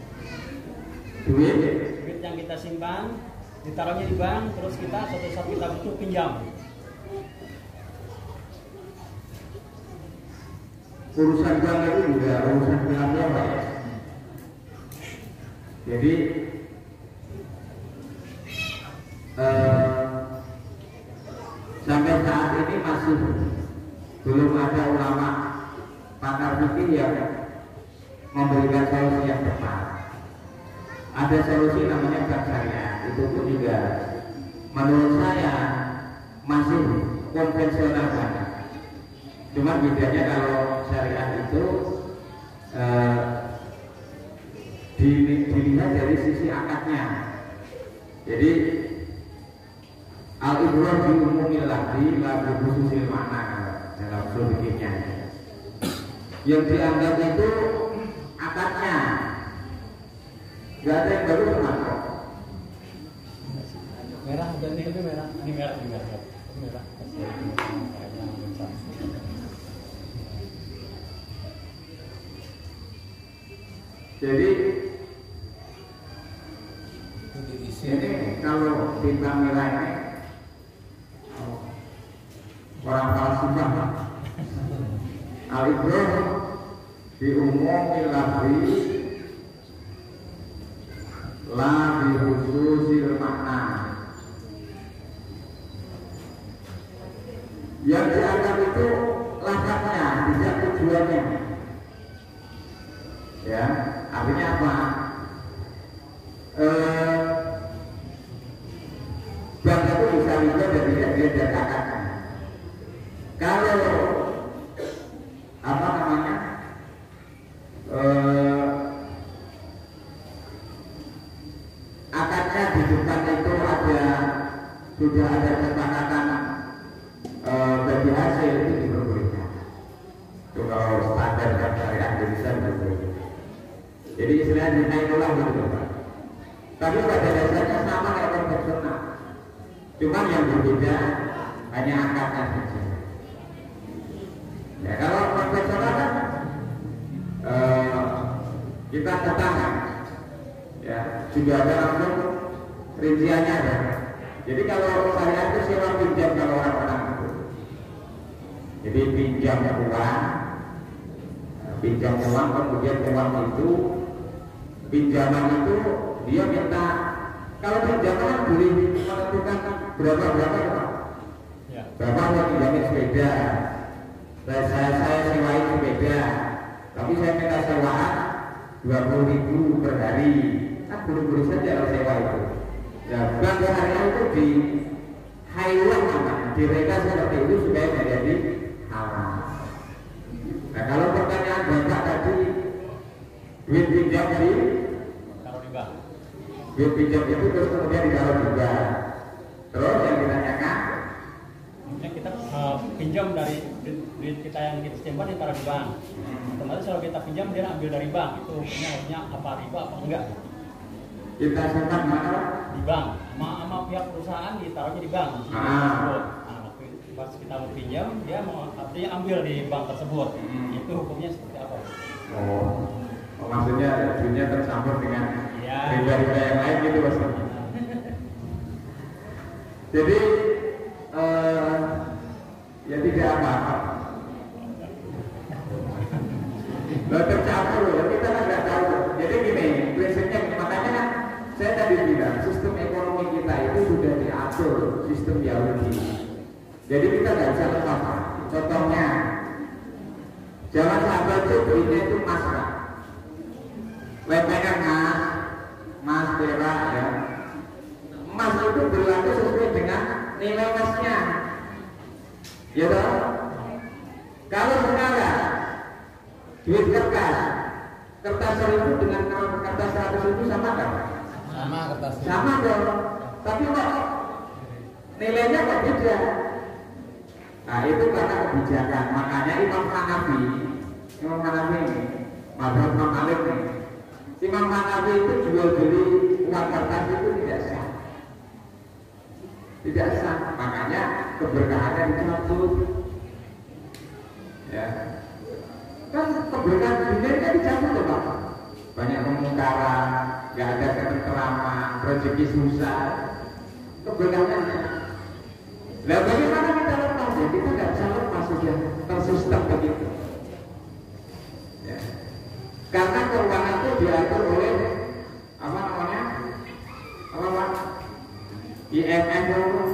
Duit yang kita simpan ditaruhnya di bank, terus kita suatu saat kita butuh pinjam. Urusan bank itu juga urusan khilafiyah Pak ya. Jadi sampai saat ini masih belum ada ulama pakar fikih yang memberikan solusi yang tepat. Ada solusi namanya bank syariah, itu pun juga menurut saya masih konvensional banget. Cuma bedanya kalau syariah itu dilihat dari sisi akadnya. Jadi al-ibrah bi umumil lafzi la bi khususil makna dalam usul fikihnya. Yang dianggap itu akadnya. Gak ada yang baru kenapa? Merah dan ini merah, ini merah, ini merah, ini merah. Jadi ini kalau kita nilai orang falsafah al-ibrah di umumil lafzi la bi khususil makna. Yang dianggap itu lafaznya, tidak tujuannya. Ya, artinya apa? Bank itu bisa lihat dari dia data. Kalau apa namanya? Akadnya di depan itu sudah ada kesepakatan bagi hasil itu diperbolehkan. Itu kalau standar dan syariat Indonesia diperbolehkan. Jadi istilahnya dinaikulah gitu Pak. Tapi pada dasarnya sama kayak konvensional. Cuma yang berbeda hanya akadnya saja. Ya kalau konvensional kan kita ketahan. Ya, sudah ada langsung rinciannya ada. Jadi kalau syariat itu sewa pinjam kalau orang-orang itu. Jadi pinjam uang, kemudian uang itu pinjaman itu dia minta, kalau pinjaman boleh menentukan berapa Pak? Ya. Bapak mau pinjamin sepeda, saya sewain sepeda, tapi saya minta sewaan 20.000 per hari. Kan boleh saja kalau sewa itu. Ya, bank syariah itu di highlight namanya, direka seperti itu supaya menjadi halal. Nah kalau pertanyaan Bapak tadi Duit pinjam di taruh di bank. duit pinjam itu terus kemudian ditaruh juga. Terus yang ditanyakan, Maksudnya kita pinjam dari duit kita yang kita simpan ditaruh di bank. Otomatis kalau kita pinjam dia ambil dari bank, itu hukumnya harusnya apa riba apa enggak? kita simpan mana? Di bank, sama pihak perusahaan ditaruhnya di bank. Ah. Nah, pas kita mau pinjam, dia mau artinya ambil di bank tersebut. Itu hukumnya seperti apa? Maksudnya duitnya tercampur dengan Iya. riba-riba yang lain gitu maksudnya. Jadi ya tidak apa-apa. Lo tercampur ya kita kan nggak tahu. Jadi gini, prinsipnya makanya kan saya tadi bilang sistem ekonomi kita itu sudah diatur sistem Yahudi. Jadi kita nggak bisa lepas. Contohnya, zaman sahabat itu belinya itu emas kan, lempengan emas perak ya. Emas itu berlaku sesuai dengan nilai emasnya. Ya toh? Kalau sekarang duit kertas 1000 dengan kertas 100.000 sama kan? Sama kertas. Sama dong. Tapi kok nilainya kok beda? Nah itu karena kebijakan. Makanya Imam Hanafi ini, mazhab Imam Malik nih. Imam Hanafi itu jual beli uang kertas itu tidak sah. Tidak sah. Makanya keberkahannya dicabut. Ya. Kan keberkahan dunia kan dicabut loh Pak. Banyak kemungkaran, nggak ada ketentraman, rezeki susah. Keberkahannya. Nah bagaimana kita lepas ya? Kita nggak bisa lepas sudah tersistem begitu. Ya. Karena keuangan itu diatur oleh apa namanya? Apa Pak? IMF itu.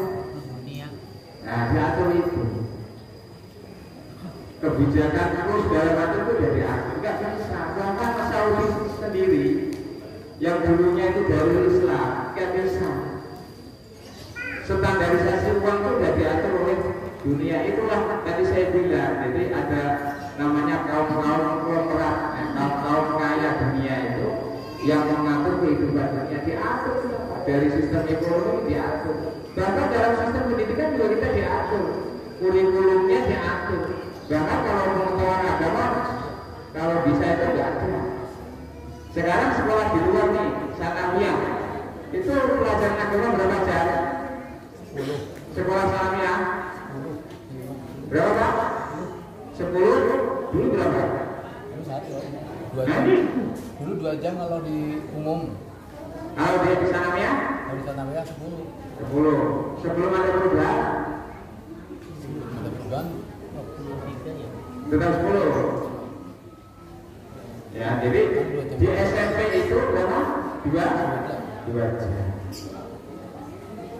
Nah diatur itu. Kebijakan terus dalam hal itu sudah diatur. Nggak bisa. Bahkan Saudi sendiri yang dulunya itu dari Islam nggak bisa. Standarisasi uang itu sudah diatur oleh dunia. Itulah tadi saya bilang. Jadi ada namanya kaum konglomerat, kaum kaya dunia itu yang mengatur kehidupan dunia, diatur dari sistem ekonomi diatur. Bahkan dalam sistem pendidikan juga kita diatur, kurikulumnya diatur. Bahkan kalau pengetahuan agama, kalau bisa itu nggak ada. Sekarang sekolah di luar nih, sanawiyah itu pelajaran agama berapa jam? Sekolah sanawiyah berapa Pak? 10? Dulu berapa? Dulu 2 jam. Dulu 2 jam kalau di umum. Kalau di sanawiyah? Kalau di sana ya 10. 10. Sebelum ada perubahan? Ada perubahan. Tetap 10. Ya, jadi di SMP itu berapa? 2 jam.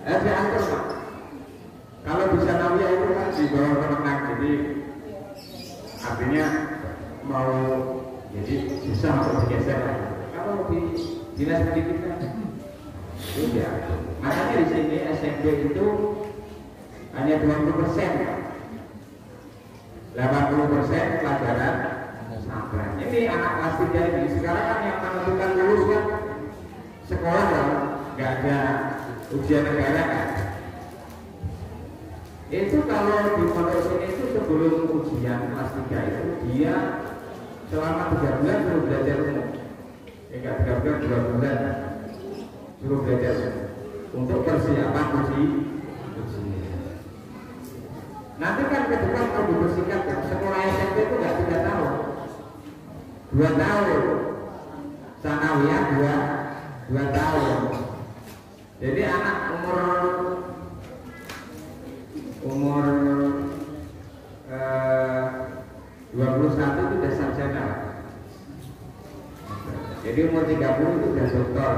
Diatur Pak. Kalau di sanawiyah itu kan di bawah kemenang, jadi artinya mau jadi susah untuk digeser. Kalau di dinas pendidikan itu diatur. Makanya di sini SMP itu hanya 20%, 80% pelajaran pesantren. Ini anak kelas 3 ini sekarang kan yang menentukan lulus kan sekolah ya, nggak ada ujian negara kan. Itu kalau di pondok sini itu sebelum ujian kelas 3 itu dia selama 3 bulan suruh belajar umum. Enggak 3 bulan, 2 bulan suruh belajar untuk persiapan ujian. Nanti kan ke depan kalau dibersihkan kan, sekolah SMP itu nggak 3 tahun, 2 tahun, sanawiyah 2 tahun. Jadi anak umur 21 itu sudah sarjana. Jadi umur 30 itu sudah doktor.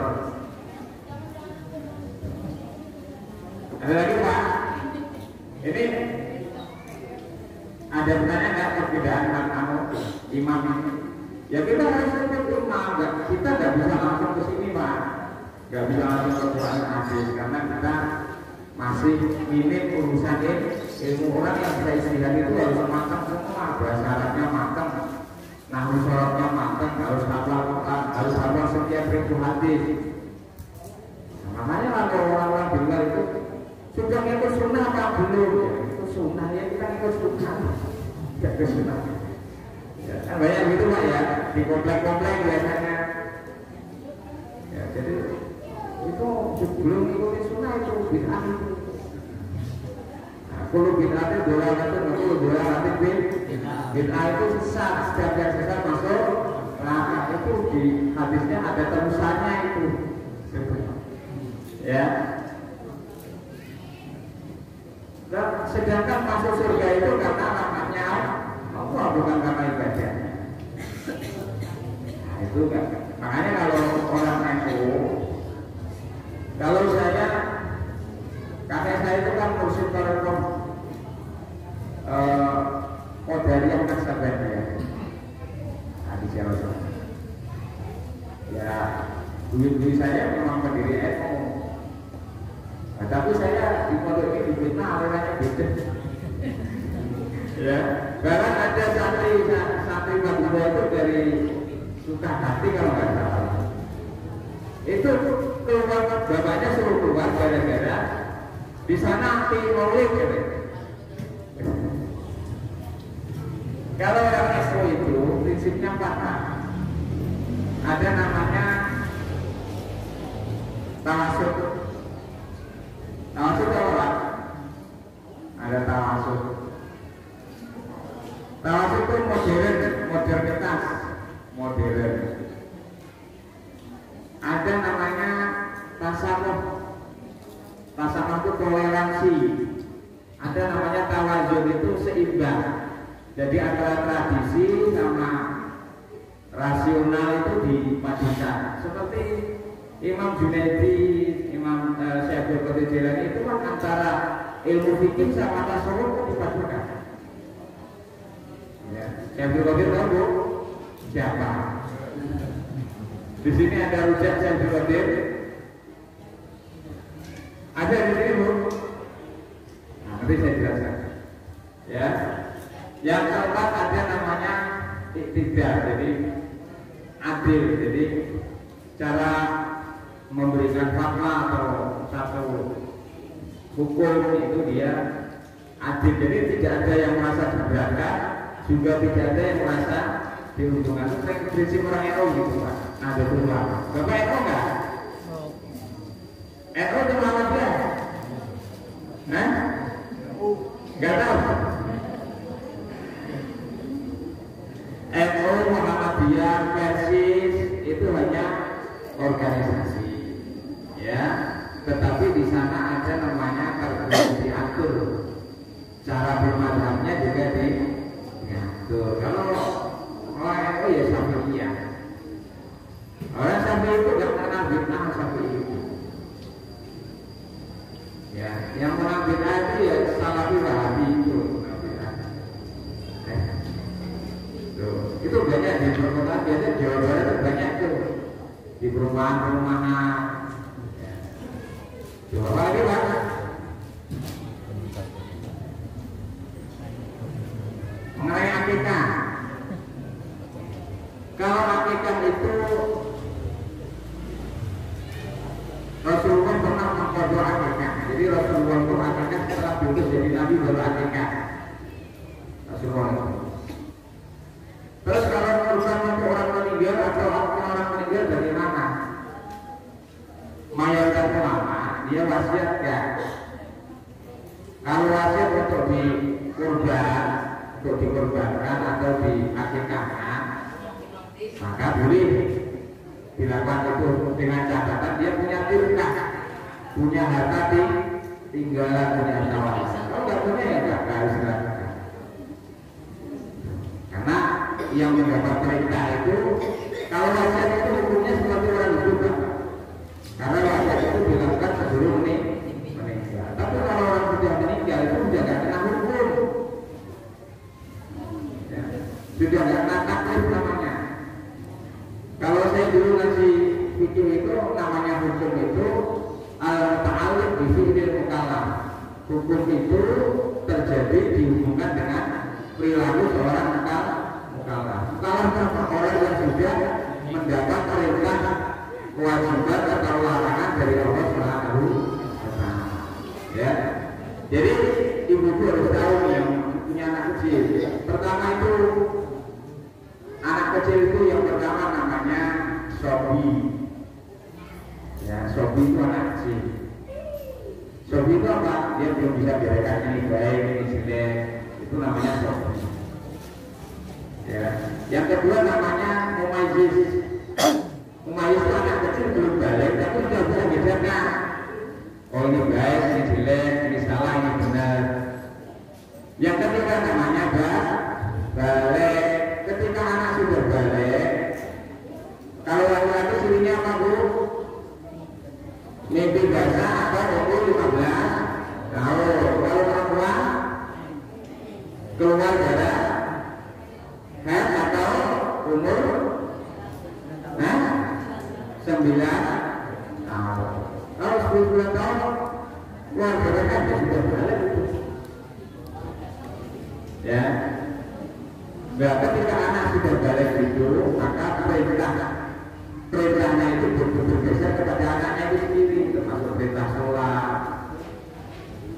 Ada lagi Pak? Ini ada benarnya nggak perbedaan kamu imam ini? Ya kita harus ikut imam, kita nggak bisa langsung ke sini Pak, nggak bisa langsung ke Quran hadis karena kita masih minim urusan ilmu. Orang yang bisa istihad itu harus matang semua, bahasa Arabnya matang, nahwu sorotnya matang, harus hafal Quran, hadis. Makanya kalau orang-orang di luar itu sudah ngikut sunnah apa belum? Ya, itu sunnah ya, kita ngikut sunnah, tidak ke sunnah. Ya, kan banyak gitu Pak ya, di komplek-komplek biasanya. Ya, jadi itu belum ngikuti sunnah itu bid'ah itu. Nah, kalau bid'ah itu dolar itu bid'ah itu sesat, setiap yang sesat masuk. Nah, itu di hadisnya ada terusannya itu. Ya. Dan sedangkan masuk surga itu karena rahmatnya Allah, bukan karena ibadahnya. Nah, itu kan. Makanya kalau orang NU, kalau saya, kakek saya itu kan mursyid Telekom Qadariyah Naksabandiyah. Nah, di Jawa. Ya, dulu saya memang pendiri NU. Nah, tapi saya di pondok ini difitnah orangnya beda. Ya, karena ada santri Madura itu dari Sukahati kalau nggak salah. Itu keluar bapaknya suruh keluar gara-gara di sana anti maulid ya. Kalau yang NU itu prinsipnya 4. Ada namanya tawasud. Tawasud apa? Ada tawasud. Tawasud itu modernitas, modern. Ada namanya tasawuf. Tasawuf itu toleransi. Ada namanya tawazun, itu seimbang. Jadi antara tradisi sama rasional itu dipadukan. Seperti Imam Junaidi, Imam Syekh Abdul Jilani itu kan antara ilmu fikih sama tasawuf itu dipadukan. Ya, Syekh Abdul Qadir tahu siapa? Di sini ada rujak Syekh Abdul Qadir. Ada di sini Bu. Nah, nanti saya jelaskan. Ya. Yang keempat ada namanya iktidal, jadi adil. Jadi cara memberikan fatwa atau satu hukum itu dia adil. Jadi tidak ada yang merasa diberatkan, juga tidak ada yang merasa diuntungkan. Itu prinsip orang NU gitu Pak. Ada dua. Bapak NU enggak? NU itu Muhammadiyah? Nah? Enggak tahu. NU, Muhammadiyah, Persis itu hanya organisasi, ya. Tetapi di sana ada namanya diatur, cara bermadhabnya juga diatur. Kalau orang NU ya Syafi'iyah, orang Syafi'i itu nggak pernah bid'ah Syafi'i. Ya, yang pernah bid'ah itu ya Salafi Wahabi itu. Itu banyak di perkotaan, biasanya Jawa Barat itu banyak tuh di perumahan-perumahan. Jawa Barat itu banyak. Mengenai akikah, kalau akikah itu Rasulullah pernah mengkodok akikah. Jadi Rasulullah itu akikah setelah diutus jadi Nabi baru akikah. Rasulullah itu. Terus kalau urusan untuk orang meninggal atau orang meninggal dari mana? Mayoritas ulama dia wasiat ya. Kalau wasiat untuk dikorbankan atau diakikahkan, maka boleh dilakukan itu dengan catatan dia punya tirkah, punya harta tinggalan, punya harta warisan. Kalau nggak punya ya nggak harus dilakukan. Karena yang mendapat perintah itu, kalau wasiat itu hukumnya seperti orang hidup, karena wasiat itu dilakukan sebelum meninggal. Tapi kalau orang sudah meninggal itu sudah tidak kena hukum, ya, sudah tidak kena taklif namanya. Kalau saya dulu ngasih video itu namanya hukum itu al-ta'alluq bi fi'lil mukallaf. Hukum itu terjadi dihubungkan dengan perilaku seorang mukallaf. Mukallaf orang yang sudah mendapat perintah kewajiban atau larangan dari Allah Subhanahu wa Ta'ala. Ya. Jadi ibu-ibu harus tahu yang punya anak kecil. Pertama itu anak kecil itu yang pertama namanya sobi. Ya, sobi itu anak kecil. Sobi itu apa? Dia belum bisa bedakan ini baik, ini jelek. Itu namanya sobi. Ya. Yang kedua namanya mumayyiz. Mumayyiz itu anak kecil belum balik, tapi sudah bisa bedakan. Oh ini baik, ini jelek, ini salah, ini benar. Yang ketiga namanya balik. Ketika anak sudah balik, kalau laki-laki cirinya apa bu? Mimpi basah atau umur 15 tahun. Kalau perempuan keluar darah head atau umur 9 tahun. Kalau 10 tahun keluar darah head sudah balik. Ya. Nah, ketika anak sudah balik itu, maka perintahnya itu bergeser kepada anaknya itu sendiri, termasuk perintah sholat,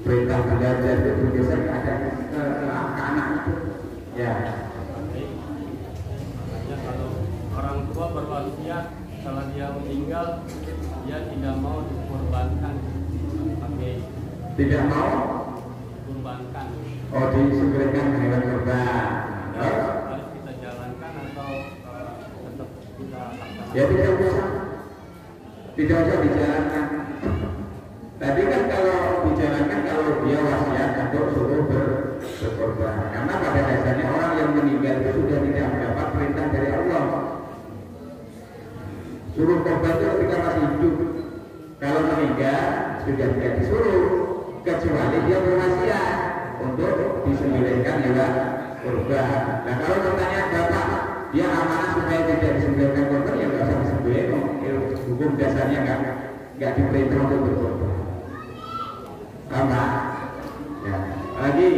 perintah belajar itu bergeser ke anak itu. Ya. Makanya kalau orang tua berwasiat kalau dia meninggal, dia tidak mau dikorbankan, Tidak mau dikorbankan. Oh, disembelihkan hewan kurban. Harus kita jalankan atau tetap kita Ya tidak usah dijalankan. Tadi kan kalau dijalankan, kalau dia wasiat untuk suruh berkorban. Karena pada dasarnya orang yang meninggal itu sudah tidak mendapat perintah dari Allah. Suruh korban itu ketika masih hidup. Kalau meninggal sudah tidak disuruh, kecuali dia berwasiat untuk disembelihkan hewan kurban. Nah kalau bertanya bapak, dia amanah supaya tidak disembelihkan kurban, ya nggak usah disembelih. Hukum dasarnya nggak diperintah untuk berkorban. Sama. Ya. Lagi.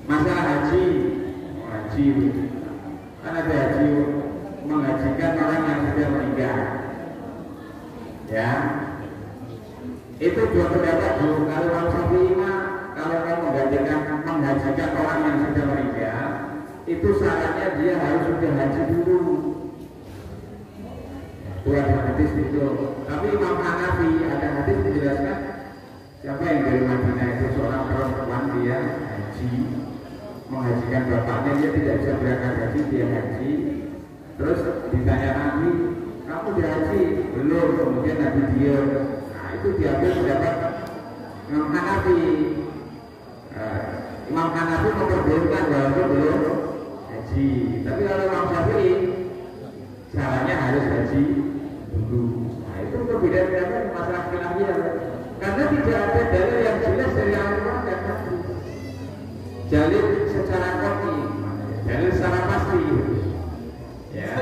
Masalah haji. Kan ada haji menghajikan orang yang sudah meninggal. Ya. Itu dua pendapat dulu. Kalau Imam Syafi'i kalau mau menghajikan orang yang sudah meninggal, itu syaratnya dia harus sudah haji dulu. Itu ada hadis itu. Tapi Imam Hanafi ada hadis dijelaskan siapa yang dari Madinah itu seorang perempuan dia haji, menghajikan bapaknya, dia tidak bisa berangkat haji, dia haji. Terus ditanya Nabi, kamu dihaji? Belum. Kemudian Nabi diam. Itu diambil pendapat Imam Hanafi. Imam Hanafi memperbolehkan walaupun belum haji. Tapi kalau Imam Syafi'i caranya harus haji dulu. Nah itu perbedaan pendapat masalah khilafiyah. Karena tidak ada dalil yang jelas dari Al-Quran dan Hadis. Dalil secara qat'i, dalil secara pasti. Ya.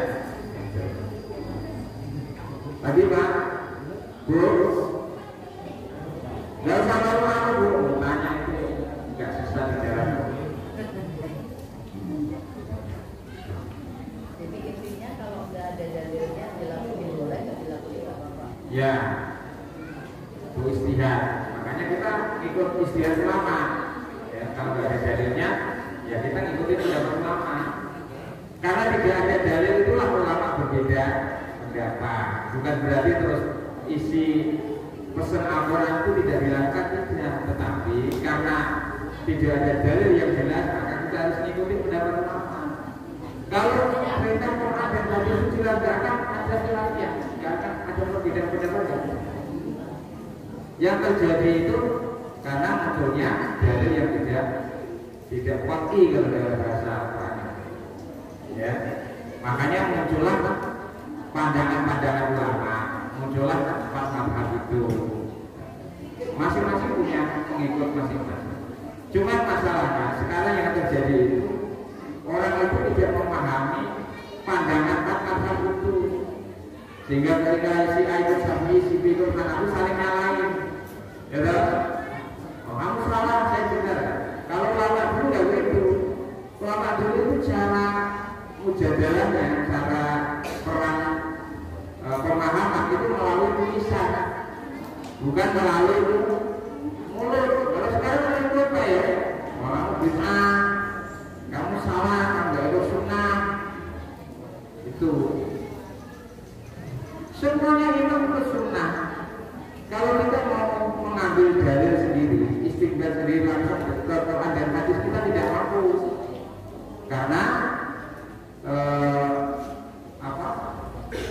Tadi Pak, Bu. Gak usah malu-malu bu, tanya itu gak susah dijalankan. Jadi intinya kalau nggak ada dalilnya dilakukan boleh, nggak dilakukan nggak apa-apa. Ya, itu istihad. Makanya kita ikut istihad ulama. Ya, kalau nggak ada dalilnya, ya kita ikutin pendapat ulama. Karena tidak ada dalil itulah ulama berbeda pendapat. Bukan berarti terus isi pesan Al-Quran itu tidak dilakukan, tidak, tetapi karena tidak ada dalil yang jelas, maka kita harus mengikuti pendapat ulama. Kalau perintah Quran dan hadis itu dilakukan, ada khilafiyah, nggak akan ada perbedaan pendapat. Yang terjadi itu karena munculnya dalil yang tidak qat'i kalau dalam bahasa Al-Quran. Ya, makanya muncullah pandangan-pandangan ulama, muncullah mazhab itu. Masing-masing punya pengikut masing-masing. Cuma masalahnya sekarang yang terjadi itu orang itu tidak memahami pandangan mazhab itu, sehingga ketika si A itu Syafi'i, si B itu Hanafi saling nyalain. Ya kan? Oh, kamu salah, saya benar. Kalau ulama dulu nggak begitu. Ulama dulu biasanya cara perang pemahaman itu melalui tulisan, bukan melalui mulut. Kalau sekarang kan itu apa ya? Orang bid'ah, kamu salah, kamu nggak ada sunnah. Itu semuanya itu sunnah. Kalau kita mau mengambil dalil sendiri, istinbat sendiri langsung ke Quran dan hadis, kita tidak mampu karena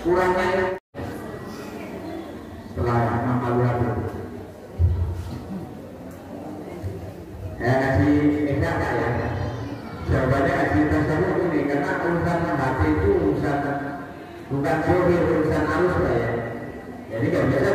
kurangnya setelah nama luar itu. Ngaji enggak ya? Jawabannya ngaji tasawuf ini karena urusan hati itu urusan bukan zahir, urusan halus ya. Jadi nggak bisa